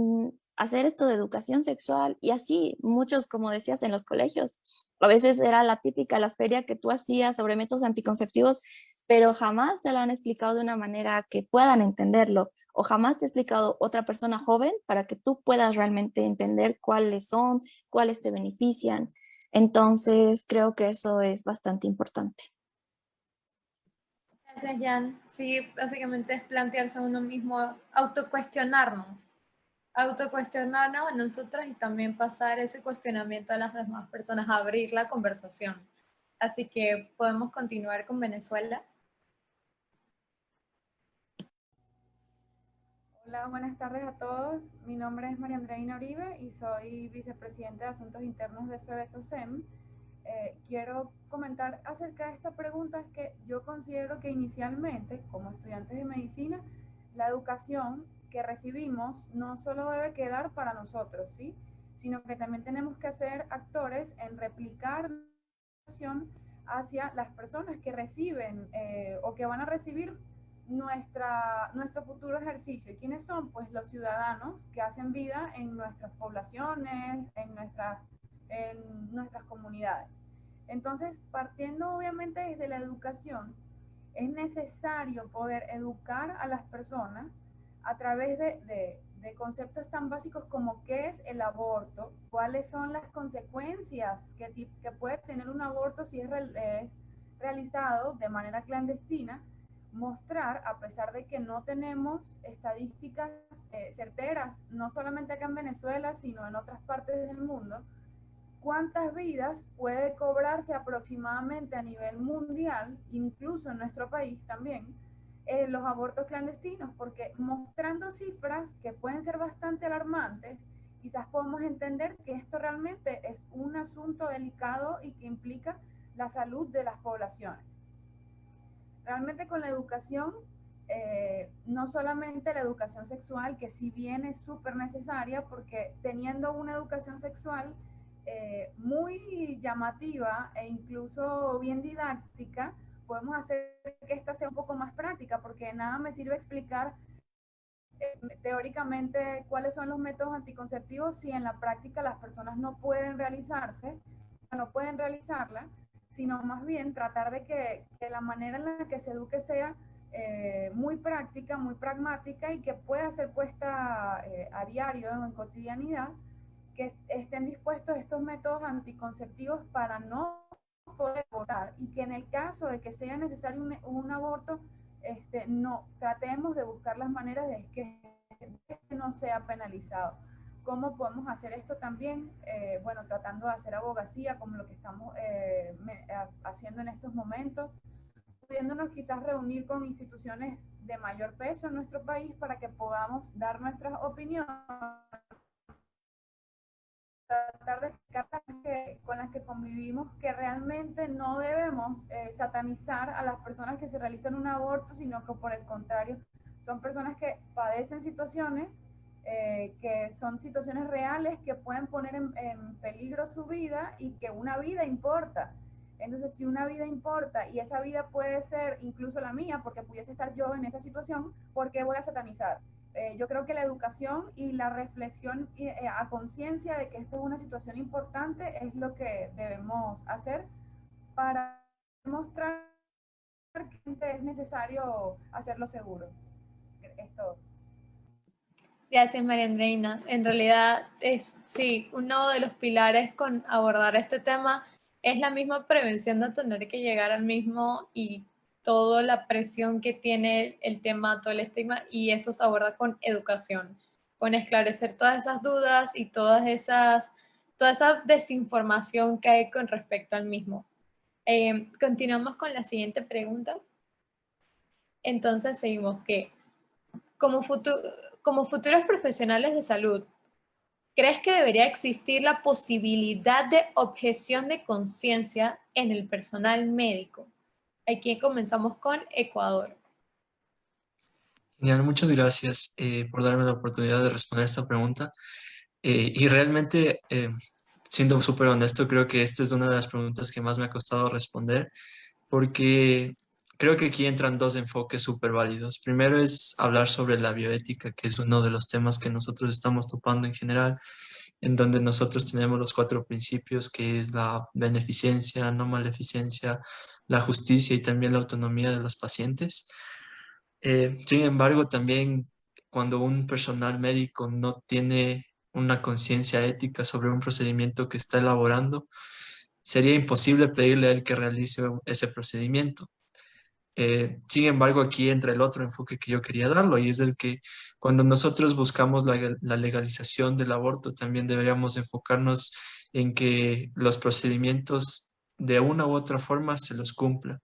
D: hacer esto de educación sexual y así muchos, como decías, en los colegios. A veces era la típica, la feria que tú hacías sobre métodos anticonceptivos, pero jamás te lo han explicado de una manera que puedan entenderlo o jamás te ha explicado otra persona joven para que tú puedas realmente entender cuáles son, cuáles te benefician. Entonces, creo que eso es bastante importante.
B: Gracias, Jan. Sí, básicamente es plantearse a uno mismo, autocuestionarnos a nosotros y también pasar ese cuestionamiento a las demás personas, abrir la conversación. Así que podemos continuar con Venezuela.
J: Hola, buenas tardes a todos. Mi nombre es María Andreina Uribe y soy vicepresidenta de Asuntos Internos de FEBESOSEM. Quiero comentar acerca de esta pregunta que yo considero que inicialmente, como estudiantes de medicina, la educación que recibimos no solo debe quedar para nosotros, ¿sí? Sino que también tenemos que ser actores en replicar la educación hacia las personas que reciben o que van a recibir nuestro futuro ejercicio. ¿Y quiénes son? Pues los ciudadanos que hacen vida en nuestras poblaciones, en nuestras comunidades. Entonces, partiendo obviamente desde la educación, es necesario poder educar a las personas a través de conceptos tan básicos como qué es el aborto, cuáles son las consecuencias que puede tener un aborto si es realizado de manera clandestina, mostrar, a pesar de que no tenemos estadísticas certeras, no solamente acá en Venezuela, sino en otras partes del mundo, cuántas vidas puede cobrarse aproximadamente a nivel mundial, incluso en nuestro país también, los abortos clandestinos, porque mostrando cifras que pueden ser bastante alarmantes, quizás podemos entender que esto realmente es un asunto delicado y que implica la salud de las poblaciones. Realmente con la educación, no solamente la educación sexual, que si bien es súper necesaria, porque teniendo una educación sexual muy llamativa e incluso bien didáctica, podemos hacer que esta sea un poco más práctica, porque nada me sirve explicar teóricamente cuáles son los métodos anticonceptivos si en la práctica las personas no pueden realizarse, no pueden realizarla, sino más bien tratar de que la manera en la que se eduque sea muy práctica, muy pragmática y que pueda ser puesta a diario, en cotidianidad, que estén dispuestos estos métodos anticonceptivos para no poder abortar, y que en el caso de que sea necesario un aborto, no tratemos de buscar las maneras de que no sea penalizado. ¿Cómo podemos hacer esto también? Bueno, tratando de hacer abogacía, como lo que estamos haciendo en estos momentos, pudiéndonos quizás reunir con instituciones de mayor peso en nuestro país para que podamos dar nuestras opiniones, tratar de explicar con las que convivimos que realmente no debemos satanizar a las personas que se realizan un aborto, sino que por el contrario, son personas que padecen situaciones que son situaciones reales que pueden poner en peligro su vida y que una vida importa. Entonces, si una vida importa y esa vida puede ser incluso la mía, porque pudiese estar yo en esa situación, ¿por qué voy a satanizar? Yo creo que la educación y la reflexión a conciencia de que esto es una situación importante es lo que debemos hacer para mostrar que es necesario hacerlo seguro. Esto.
B: Gracias, María Andreina. En realidad, sí, uno de los pilares con abordar este tema es la misma prevención de tener que llegar al mismo y toda la presión que tiene el tema, todo el estigma, y eso se aborda con educación, con esclarecer todas esas dudas y toda esa desinformación que hay con respecto al mismo. Continuamos con la siguiente pregunta. Entonces seguimos que, como futuros profesionales de salud, ¿crees que debería existir la posibilidad de objeción de conciencia en el personal médico? Aquí comenzamos con Ecuador.
A: Genial, muchas gracias por darme la oportunidad de responder esta pregunta. Y realmente, siendo súper honesto, creo que esta es una de las preguntas que más me ha costado responder, porque creo que aquí entran dos enfoques súper válidos. Primero es hablar sobre la bioética, que es uno de los temas que nosotros estamos topando en general, en donde nosotros tenemos los 4 principios, que es la beneficencia, no maleficencia, la justicia y también la autonomía de los pacientes. Sin embargo, también cuando un personal médico no tiene una conciencia ética sobre un procedimiento que está elaborando, sería imposible pedirle a él que realice ese procedimiento. Sin embargo, aquí entra el otro enfoque que yo quería darlo, y es el que cuando nosotros buscamos la legalización del aborto, también deberíamos enfocarnos en que los procedimientos de una u otra forma se los cumpla.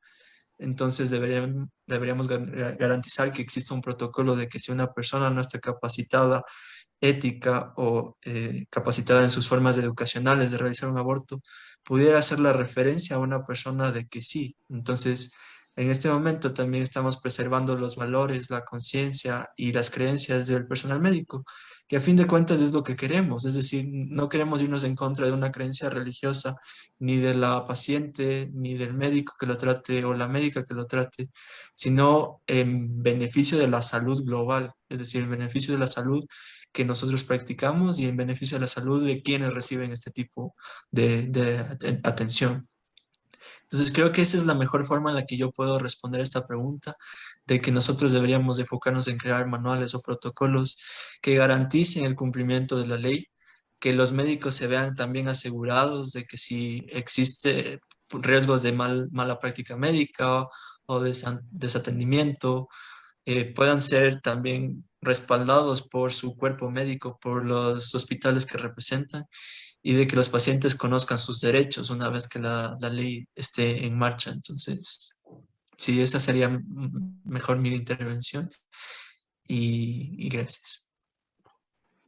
A: Entonces deberíamos garantizar que exista un protocolo de que si una persona no está capacitada, ética o capacitada en sus formas educacionales de realizar un aborto, pudiera hacer la referencia a una persona de que sí. Entonces, en este momento también estamos preservando los valores, la conciencia y las creencias del personal médico, que a fin de cuentas es lo que queremos. Es decir, no queremos irnos en contra de una creencia religiosa, ni de la paciente, ni del médico que lo trate o la médica que lo trate, sino en beneficio de la salud global, es decir, en beneficio de la salud que nosotros practicamos y en beneficio de la salud de quienes reciben este tipo de atención. Entonces creo que esa es la mejor forma en la que yo puedo responder esta pregunta, de que nosotros deberíamos enfocarnos en crear manuales o protocolos que garanticen el cumplimiento de la ley, que los médicos se vean también asegurados de que si existe riesgos de mala práctica médica o desatendimiento, puedan ser también respaldados por su cuerpo médico, por los hospitales que representan y de que los pacientes conozcan sus derechos una vez que la ley esté en marcha. Entonces, sí, esa sería mejor mi intervención y gracias.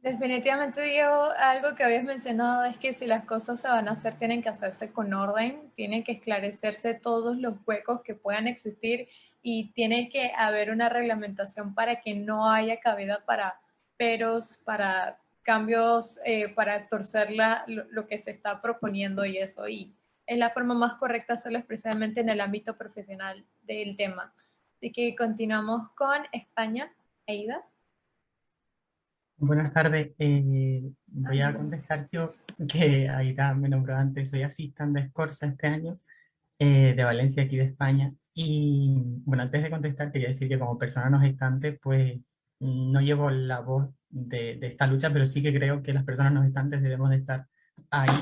B: Definitivamente, Diego, algo que habías mencionado es que si las cosas se van a hacer, tienen que hacerse con orden, tienen que esclarecerse todos los huecos que puedan existir y tiene que haber una reglamentación para que no haya cabida para peros, para cambios, para torcer lo que se está proponiendo y eso. Y es la forma más correcta hacerlo precisamente en el ámbito profesional del tema. Así que continuamos con España. Aida.
K: Buenas tardes. Voy a contestar yo, que Aida me nombró antes. Soy asistente de Escorza este año, de Valencia, aquí de España. Y bueno, antes de contestar, quería decir que como persona no gestante, pues no llevo la voz de esta lucha, pero sí que creo que las personas no gestantes debemos de estar ahí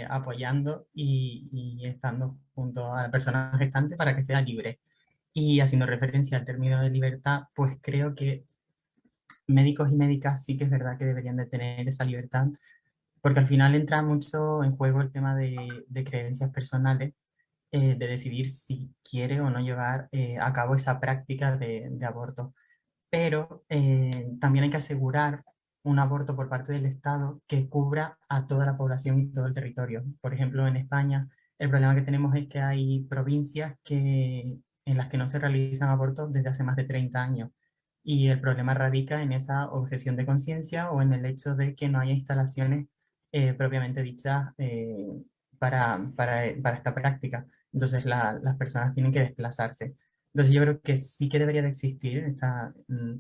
K: apoyando y estando junto a la persona gestante para que sea libre. Y haciendo referencia al término de libertad, pues creo que médicos y médicas sí que es verdad que deberían de tener esa libertad, porque al final entra mucho en juego el tema de creencias personales, de decidir si quiere o no llevar a cabo esa práctica de aborto. Pero también hay que asegurar un aborto por parte del Estado que cubra a toda la población y todo el territorio. Por ejemplo, en España, el problema que tenemos es que hay provincias en las que no se realizan abortos desde hace más de 30 años. Y el problema radica en esa objeción de conciencia o en el hecho de que no haya instalaciones propiamente dichas para esta práctica. Entonces las personas tienen que desplazarse. Entonces yo creo que sí que debería de existir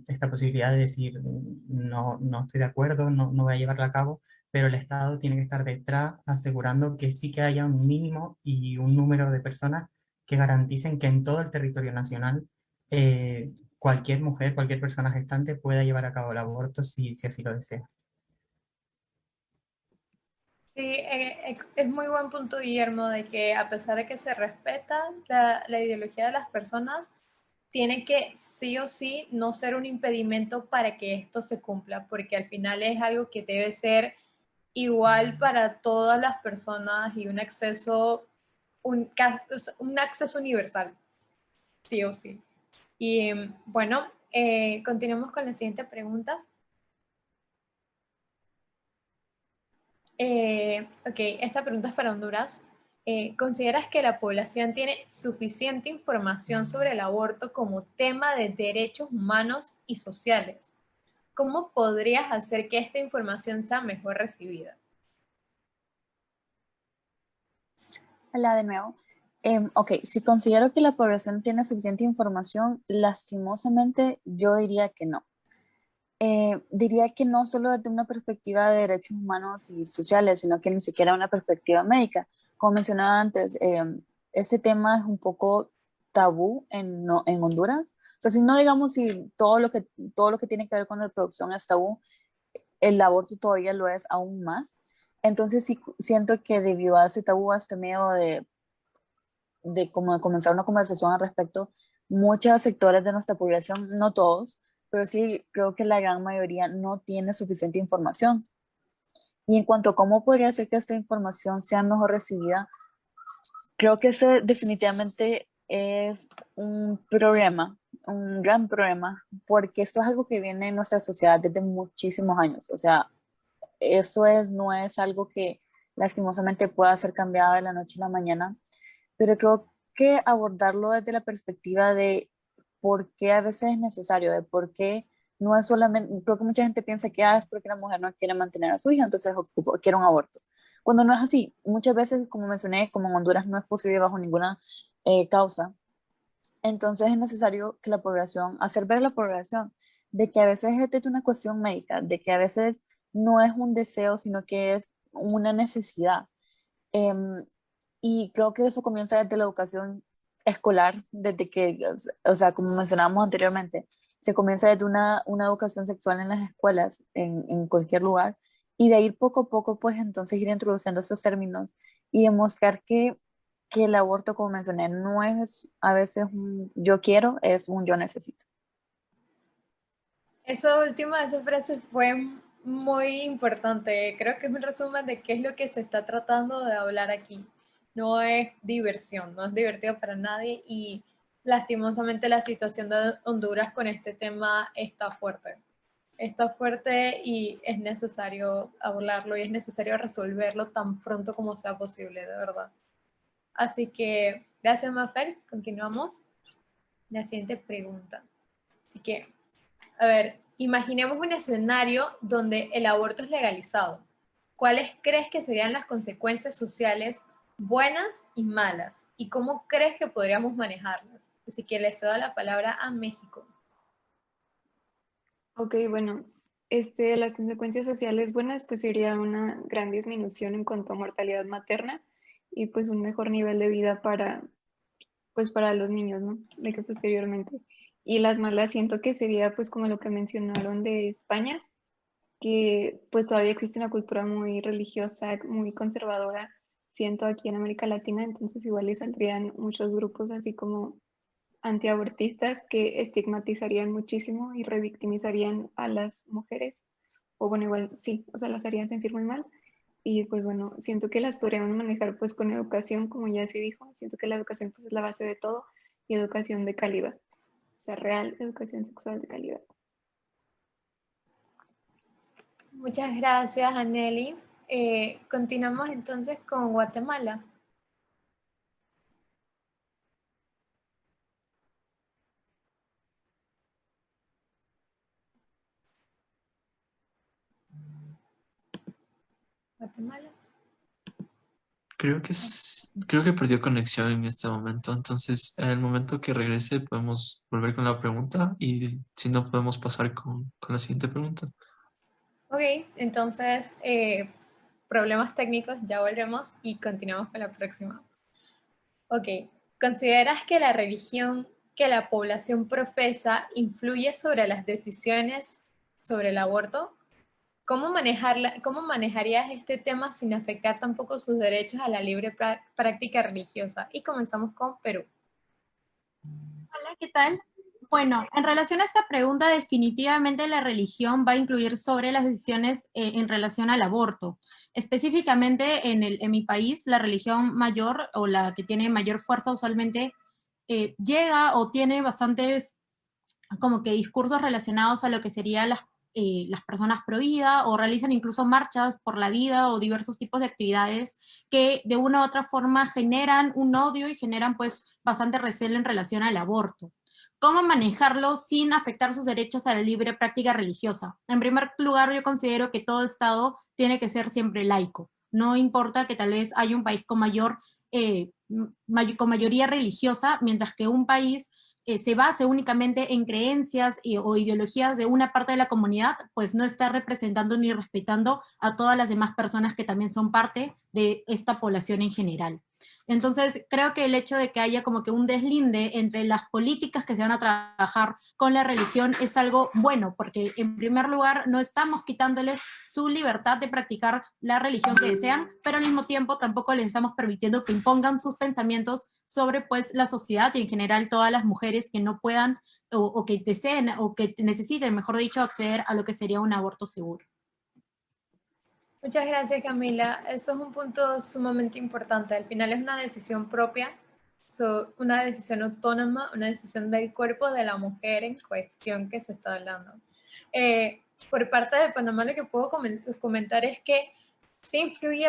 K: esta posibilidad de decir no estoy de acuerdo, no voy a llevarla a cabo, pero el Estado tiene que estar detrás asegurando que sí que haya un mínimo y un número de personas que garanticen que en todo el territorio nacional cualquier mujer, cualquier persona gestante pueda llevar a cabo el aborto si así lo desea.
B: Sí, es muy buen punto, Guillermo, de que a pesar de que se respeta la ideología de las personas, tiene que sí o sí no ser un impedimento para que esto se cumpla, porque al final es algo que debe ser igual para todas las personas y un acceso universal, sí o sí. Y bueno, continuamos con la siguiente pregunta. Ok, esta pregunta es para Honduras. ¿Consideras que la población tiene suficiente información sobre el aborto como tema de derechos humanos y sociales? ¿Cómo podrías hacer que esta información sea mejor recibida?
G: Hola de nuevo. Ok, si considero que la población tiene suficiente información, lastimosamente yo diría que no. Diría que no solo desde una perspectiva de derechos humanos y sociales, sino que ni siquiera una perspectiva médica. Como mencionaba antes, este tema es un poco tabú en Honduras. O sea, si no digamos si todo lo que tiene que ver con la reproducción es tabú, el aborto todavía lo es aún más. Entonces sí siento que debido a ese tabú, a este miedo de como comenzar una conversación al respecto, muchos sectores de nuestra población, no todos, pero sí creo que la gran mayoría no tiene suficiente información. Y en cuanto a cómo podría ser que esta información sea mejor recibida, creo que ese definitivamente es un problema, un gran problema, porque esto es algo que viene en nuestra sociedad desde muchísimos años. O sea, no es algo que lastimosamente pueda ser cambiado de la noche a la mañana, pero creo que abordarlo desde la perspectiva de por qué a veces es necesario, de por qué no es solamente, creo que mucha gente piensa que es porque la mujer no quiere mantener a su hija, entonces quiere un aborto. Cuando no es así, muchas veces, como mencioné, como en Honduras no es posible bajo ninguna causa, entonces es necesario que la población, hacer ver a la población de que a veces es una cuestión médica, de que a veces no es un deseo, sino que es una necesidad. y creo que eso comienza desde la educación escolar, desde que, o sea, como mencionábamos anteriormente, se comienza desde una educación sexual en las escuelas, en cualquier lugar, y de ahí poco a poco, pues entonces ir introduciendo estos términos y demostrar que el aborto, como mencioné, no es a veces un yo quiero, es un yo necesito.
B: Eso último de esa frase fue muy importante. Creo que es un resumen de qué es lo que se está tratando de hablar aquí. No es diversión, no es divertido para nadie y lastimosamente la situación de Honduras con este tema está fuerte. Está fuerte y es necesario hablarlo y es necesario resolverlo tan pronto como sea posible, de verdad. Así que, gracias, Mafer. Continuamos. La siguiente pregunta. Así que, a ver, imaginemos un escenario donde el aborto es legalizado. ¿Cuáles crees que serían las consecuencias sociales buenas y malas? ¿Y cómo crees que podríamos manejarlas? Así que le cedo la palabra a México.
H: Ok, bueno, las consecuencias sociales buenas pues sería una gran disminución en cuanto a mortalidad materna y pues un mejor nivel de vida pues para los niños, ¿no? De que posteriormente. Y las malas siento que sería pues como lo que mencionaron de España, que pues todavía existe una cultura muy religiosa, muy conservadora, siento aquí en América Latina, entonces igual le saldrían muchos grupos así como antiabortistas que estigmatizarían muchísimo y revictimizarían a las mujeres, o bueno, igual sí, o sea, las harían sentir muy mal. Y pues bueno, siento que las podríamos manejar pues con educación, como ya se dijo, siento que la educación pues es la base de todo y educación de calidad, o sea, real educación sexual de calidad.
B: Muchas gracias, Aneli. Continuamos entonces con Guatemala. Guatemala.
A: Creo que perdió conexión en este momento, entonces en el momento que regrese podemos volver con la pregunta y si no podemos pasar con la siguiente pregunta.
B: Ok, entonces, problemas técnicos, ya volvemos y continuamos con la próxima. Ok, ¿consideras que la religión que la población profesa influye sobre las decisiones sobre el aborto? ¿Cómo manejarías este tema sin afectar tampoco sus derechos a la libre práctica religiosa? Y comenzamos con Perú.
I: Hola, ¿qué tal? Bueno, en relación a esta pregunta, definitivamente la religión va a influir sobre las decisiones en relación al aborto. Específicamente en mi país, la religión mayor o la que tiene mayor fuerza usualmente llega o tiene bastantes como que discursos relacionados a lo que serían las personas pro vida o realizan incluso marchas por la vida o diversos tipos de actividades que de una u otra forma generan un odio y generan pues bastante recelo en relación al aborto. ¿Cómo manejarlo sin afectar sus derechos a la libre práctica religiosa? En primer lugar, yo considero que todo Estado tiene que ser siempre laico. No importa que tal vez haya un país con con mayoría religiosa, mientras que un país se base únicamente en creencias o ideologías de una parte de la comunidad, pues no está representando ni respetando a todas las demás personas que también son parte de esta población en general. Entonces, creo que el hecho de que haya como que un deslinde entre las políticas que se van a trabajar con la religión es algo bueno, porque en primer lugar no estamos quitándoles su libertad de practicar la religión que desean, pero al mismo tiempo tampoco les estamos permitiendo que impongan sus pensamientos sobre pues la sociedad y en general todas las mujeres que no puedan o que deseen o que necesiten, mejor dicho, acceder a lo que sería un aborto seguro.
B: Muchas gracias, Camila. Eso es un punto sumamente importante. Al final es una decisión propia, una decisión autónoma, una decisión del cuerpo de la mujer en cuestión que se está hablando. Por parte de Panamá, lo que puedo comentar es que sí influye,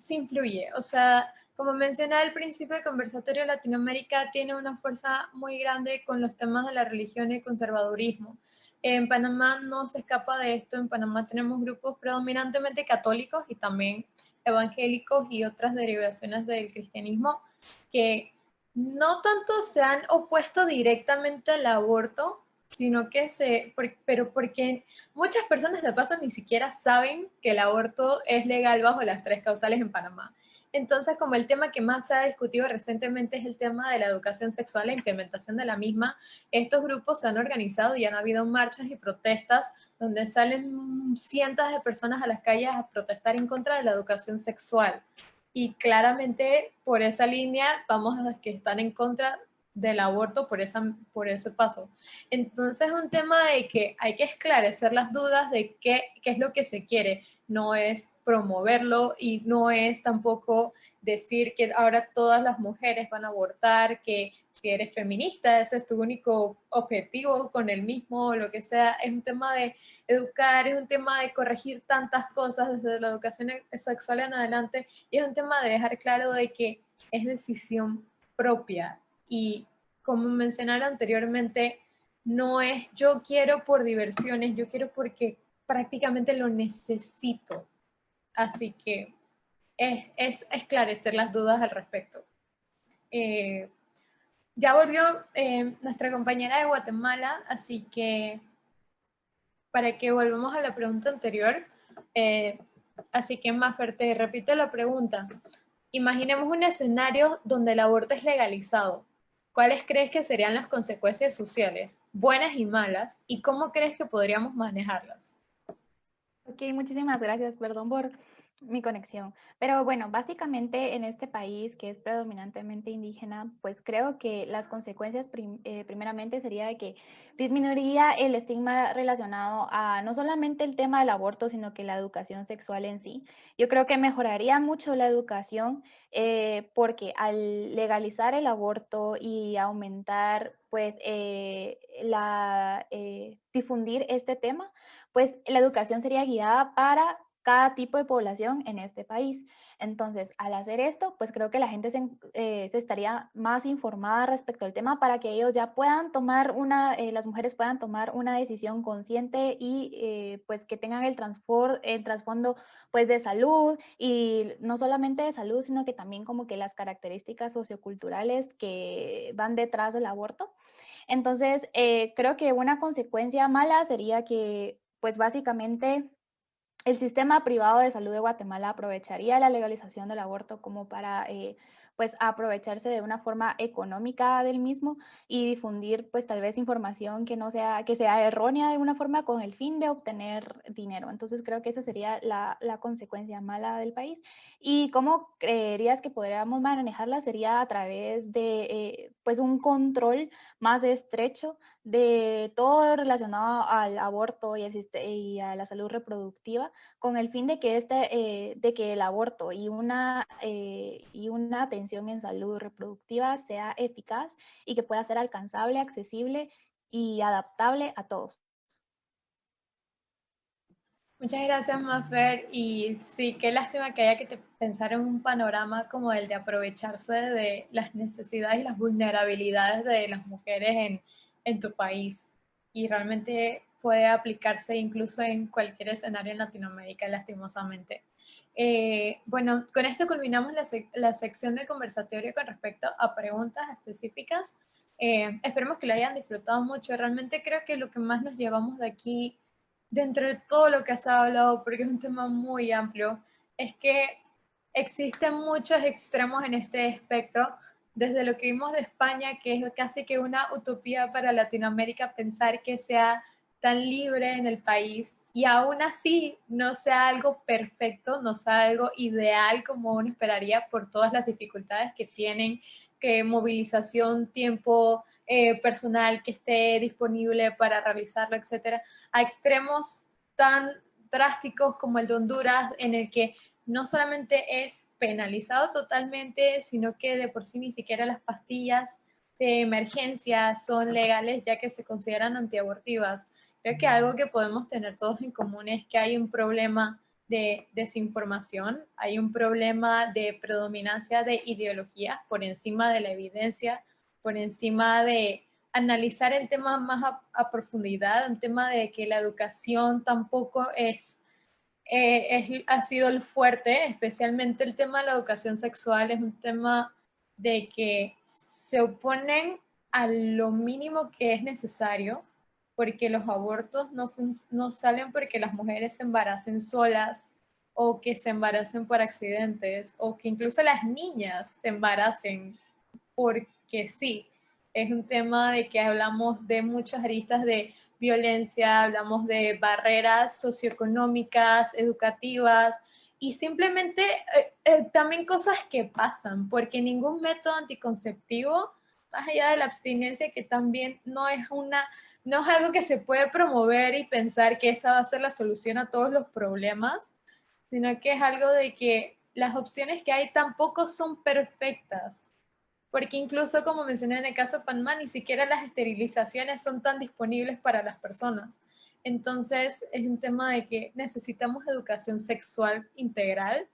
B: sí influye. O sea, como mencioné al principio del conversatorio, Latinoamérica tiene una fuerza muy grande con los temas de la religión y el conservadurismo. En Panamá no se escapa de esto. En Panamá tenemos grupos predominantemente católicos y también evangélicos y otras derivaciones del cristianismo que no tanto se han opuesto directamente al aborto, sino que pero porque muchas personas de paso ni siquiera saben que el aborto es legal bajo las 3 causales en Panamá. Entonces, como el tema que más se ha discutido recientemente es el tema de la educación sexual e implementación de la misma, estos grupos se han organizado y han habido marchas y protestas donde salen cientos de personas a las calles a protestar en contra de la educación sexual. Y claramente por esa línea vamos a los que están en contra del aborto por ese paso. Entonces es un tema de que hay que esclarecer las dudas de qué es lo que se quiere. No es promoverlo y no es tampoco decir que ahora todas las mujeres van a abortar, que si eres feminista ese es tu único objetivo con el mismo o lo que sea. Es un tema de educar, es un tema de corregir tantas cosas desde la educación sexual en adelante y es un tema de dejar claro de que es decisión propia y como mencionaron anteriormente, no es yo quiero por diversiones, yo quiero porque prácticamente lo necesito. Así que es esclarecer las dudas al respecto. Ya volvió nuestra compañera de Guatemala, así que para que volvamos a la pregunta anterior, así que Mafer, te repito la pregunta. Imaginemos un escenario donde el aborto es legalizado. ¿Cuáles crees que serían las consecuencias sociales, buenas y malas, y cómo crees que podríamos manejarlas?
H: Ok, muchísimas gracias, perdón por mi conexión. Pero bueno, básicamente en este país que es predominantemente indígena, pues creo que las consecuencias primeramente sería de que disminuiría el estigma relacionado a no solamente el tema del aborto, sino que la educación sexual en sí. Yo creo que mejoraría mucho la educación porque al legalizar el aborto y aumentar pues difundir este tema, pues la educación sería guiada para cada tipo de población en este país. Entonces, al hacer esto, pues creo que la gente se estaría más informada respecto al tema para que ellos ya puedan tomar las mujeres puedan tomar una decisión consciente y pues que tengan el trasfondo pues de salud y no solamente de salud, sino que también como que las características socioculturales que van detrás del aborto. Entonces, creo que una consecuencia mala sería que, pues básicamente, el sistema privado de salud de Guatemala aprovecharía la legalización del aborto como para pues aprovecharse de una forma económica del mismo y difundir pues tal vez información que sea errónea de alguna forma con el fin de obtener dinero. Entonces creo que esa sería la consecuencia mala del país. ¿Y cómo creerías que podríamos manejarla? Sería a través de pues un control más estrecho de todo relacionado al aborto y a la salud reproductiva, con el fin de que, de que el aborto y una atención en salud reproductiva sea eficaz y que pueda ser alcanzable, accesible y adaptable a todos.
B: Muchas gracias, Mafer. Y sí, qué lástima que haya que pensar en un panorama como el de aprovecharse de las necesidades y las vulnerabilidades de las mujeres en tu país. Y realmente puede aplicarse incluso en cualquier escenario en Latinoamérica, lastimosamente. Bueno, con esto culminamos la sección del conversatorio con respecto a preguntas específicas. Esperemos que lo hayan disfrutado mucho. Realmente creo que lo que más nos llevamos de aquí, dentro de todo lo que has hablado, porque es un tema muy amplio, es que existen muchos extremos en este espectro, desde lo que vimos de España, que es casi que una utopía para Latinoamérica pensar que sea tan libre en el país y aún así no sea algo perfecto, no sea algo ideal como uno esperaría por todas las dificultades que tienen, que movilización, tiempo personal que esté disponible para realizarlo, etcétera, a extremos tan drásticos como el de Honduras, en el que no solamente es penalizado totalmente, sino que de por sí ni siquiera las pastillas de emergencia son legales ya que se consideran antiabortivas. Creo que algo que podemos tener todos en común es que hay un problema de desinformación, hay un problema de predominancia de ideologías por encima de la evidencia, por encima de analizar el tema más a profundidad, un tema de que la educación tampoco ha sido el fuerte, especialmente el tema de la educación sexual, es un tema de que se oponen a lo mínimo que es necesario, porque los abortos no salen porque las mujeres se embaracen solas o que se embaracen por accidentes, o que incluso las niñas se embaracen porque sí. Es un tema de que hablamos de muchas aristas de violencia, hablamos de barreras socioeconómicas, educativas y simplemente también cosas que pasan, porque ningún método anticonceptivo, más allá de la abstinencia, que también no es algo que se puede promover y pensar que esa va a ser la solución a todos los problemas, sino que es algo de que las opciones que hay tampoco son perfectas. Porque incluso, como mencioné en el caso de Panamá, ni siquiera las esterilizaciones son tan disponibles para las personas. Entonces, es un tema de que necesitamos educación sexual integral,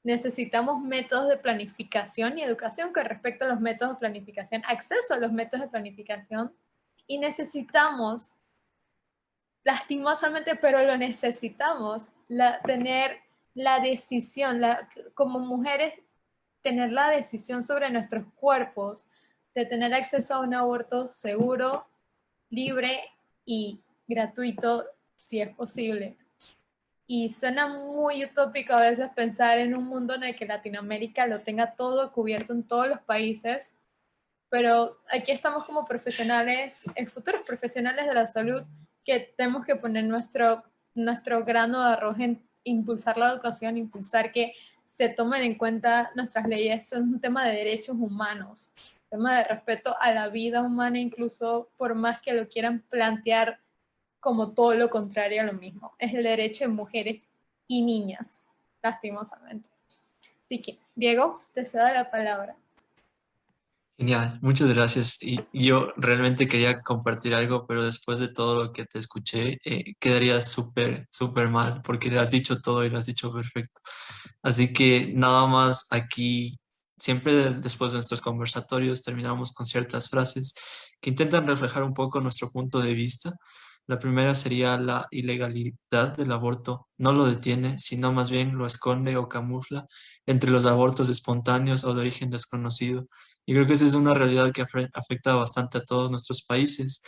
B: necesitamos métodos de planificación y educación con respecto a los métodos de planificación, acceso a los métodos de planificación, y necesitamos, lastimosamente, pero lo necesitamos, tener la decisión, como mujeres, tener la decisión sobre nuestros cuerpos, de tener acceso a un aborto seguro, libre y gratuito, si es posible. Y suena muy utópico a veces pensar en un mundo en el que Latinoamérica lo tenga todo cubierto en todos los países, pero aquí estamos como profesionales, futuros profesionales de la salud, que tenemos que poner nuestro grano de arroz en impulsar la educación, impulsar que se tomen en cuenta nuestras leyes. Es un tema de derechos humanos, un tema de respeto a la vida humana, incluso por más que lo quieran plantear como todo lo contrario a lo mismo. Es el derecho de mujeres y niñas, lastimosamente. Así que, Diego, te cedo la palabra.
A: Genial, muchas gracias. Y yo realmente quería compartir algo, pero después de todo lo que te escuché, quedaría súper, súper mal, porque le has dicho todo y lo has dicho perfecto. Así que nada más aquí, siempre después de nuestros conversatorios, terminamos con ciertas frases que intentan reflejar un poco nuestro punto de vista. La primera sería: la ilegalidad del aborto no lo detiene, sino más bien lo esconde o camufla entre los abortos espontáneos o de origen desconocido. Y creo que esa es una realidad que afecta bastante a todos nuestros países.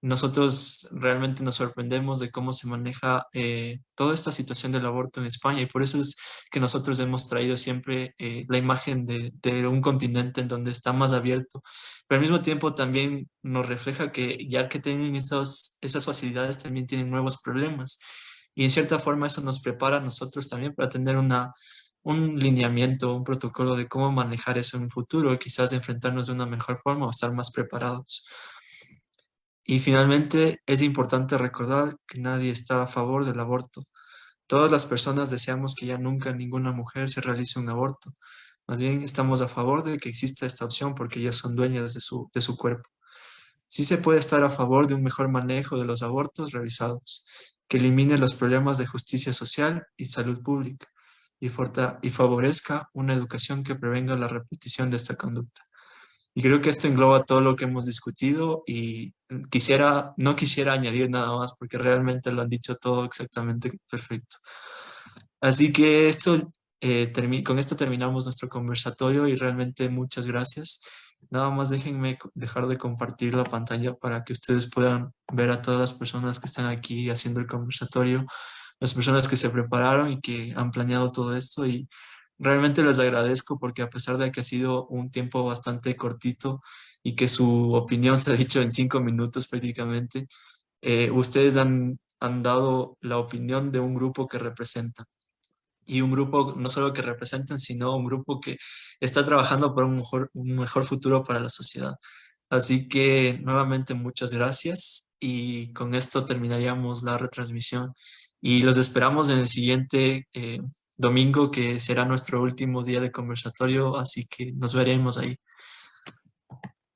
A: Nosotros realmente nos sorprendemos de cómo se maneja toda esta situación del aborto en España, y por eso es que nosotros hemos traído siempre la imagen de un continente en donde está más abierto, pero al mismo tiempo también nos refleja que ya que tienen esas facilidades, también tienen nuevos problemas, y en cierta forma eso nos prepara a nosotros también para tener un lineamiento, un protocolo de cómo manejar eso en un futuro, quizás enfrentarnos de una mejor forma o estar más preparados. Y finalmente, es importante recordar que nadie está a favor del aborto. Todas las personas deseamos que ya nunca ninguna mujer se realice un aborto. Más bien, estamos a favor de que exista esta opción porque ellas son dueñas de su cuerpo. Sí se puede estar a favor de un mejor manejo de los abortos realizados, que elimine los problemas de justicia social y salud pública, y favorezca una educación que prevenga la repetición de esta conducta. Y creo que esto engloba todo lo que hemos discutido, y no quisiera añadir nada más porque realmente lo han dicho todo exactamente perfecto. Así que con esto terminamos nuestro conversatorio, y realmente muchas gracias. Nada más déjenme dejar de compartir la pantalla para que ustedes puedan ver a todas las personas que están aquí haciendo el conversatorio, las personas que se prepararon y que han planeado todo esto, y realmente les agradezco porque a pesar de que ha sido un tiempo bastante cortito y que su opinión se ha dicho en 5 minutos prácticamente, ustedes han dado la opinión de un grupo que representan. Y un grupo no solo que representan, sino un grupo que está trabajando por un mejor futuro para la sociedad. Así que nuevamente muchas gracias, y con esto terminaríamos la retransmisión. Y los esperamos en el siguiente domingo, que será nuestro último día de conversatorio, así que nos veremos ahí.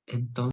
A: Entonces,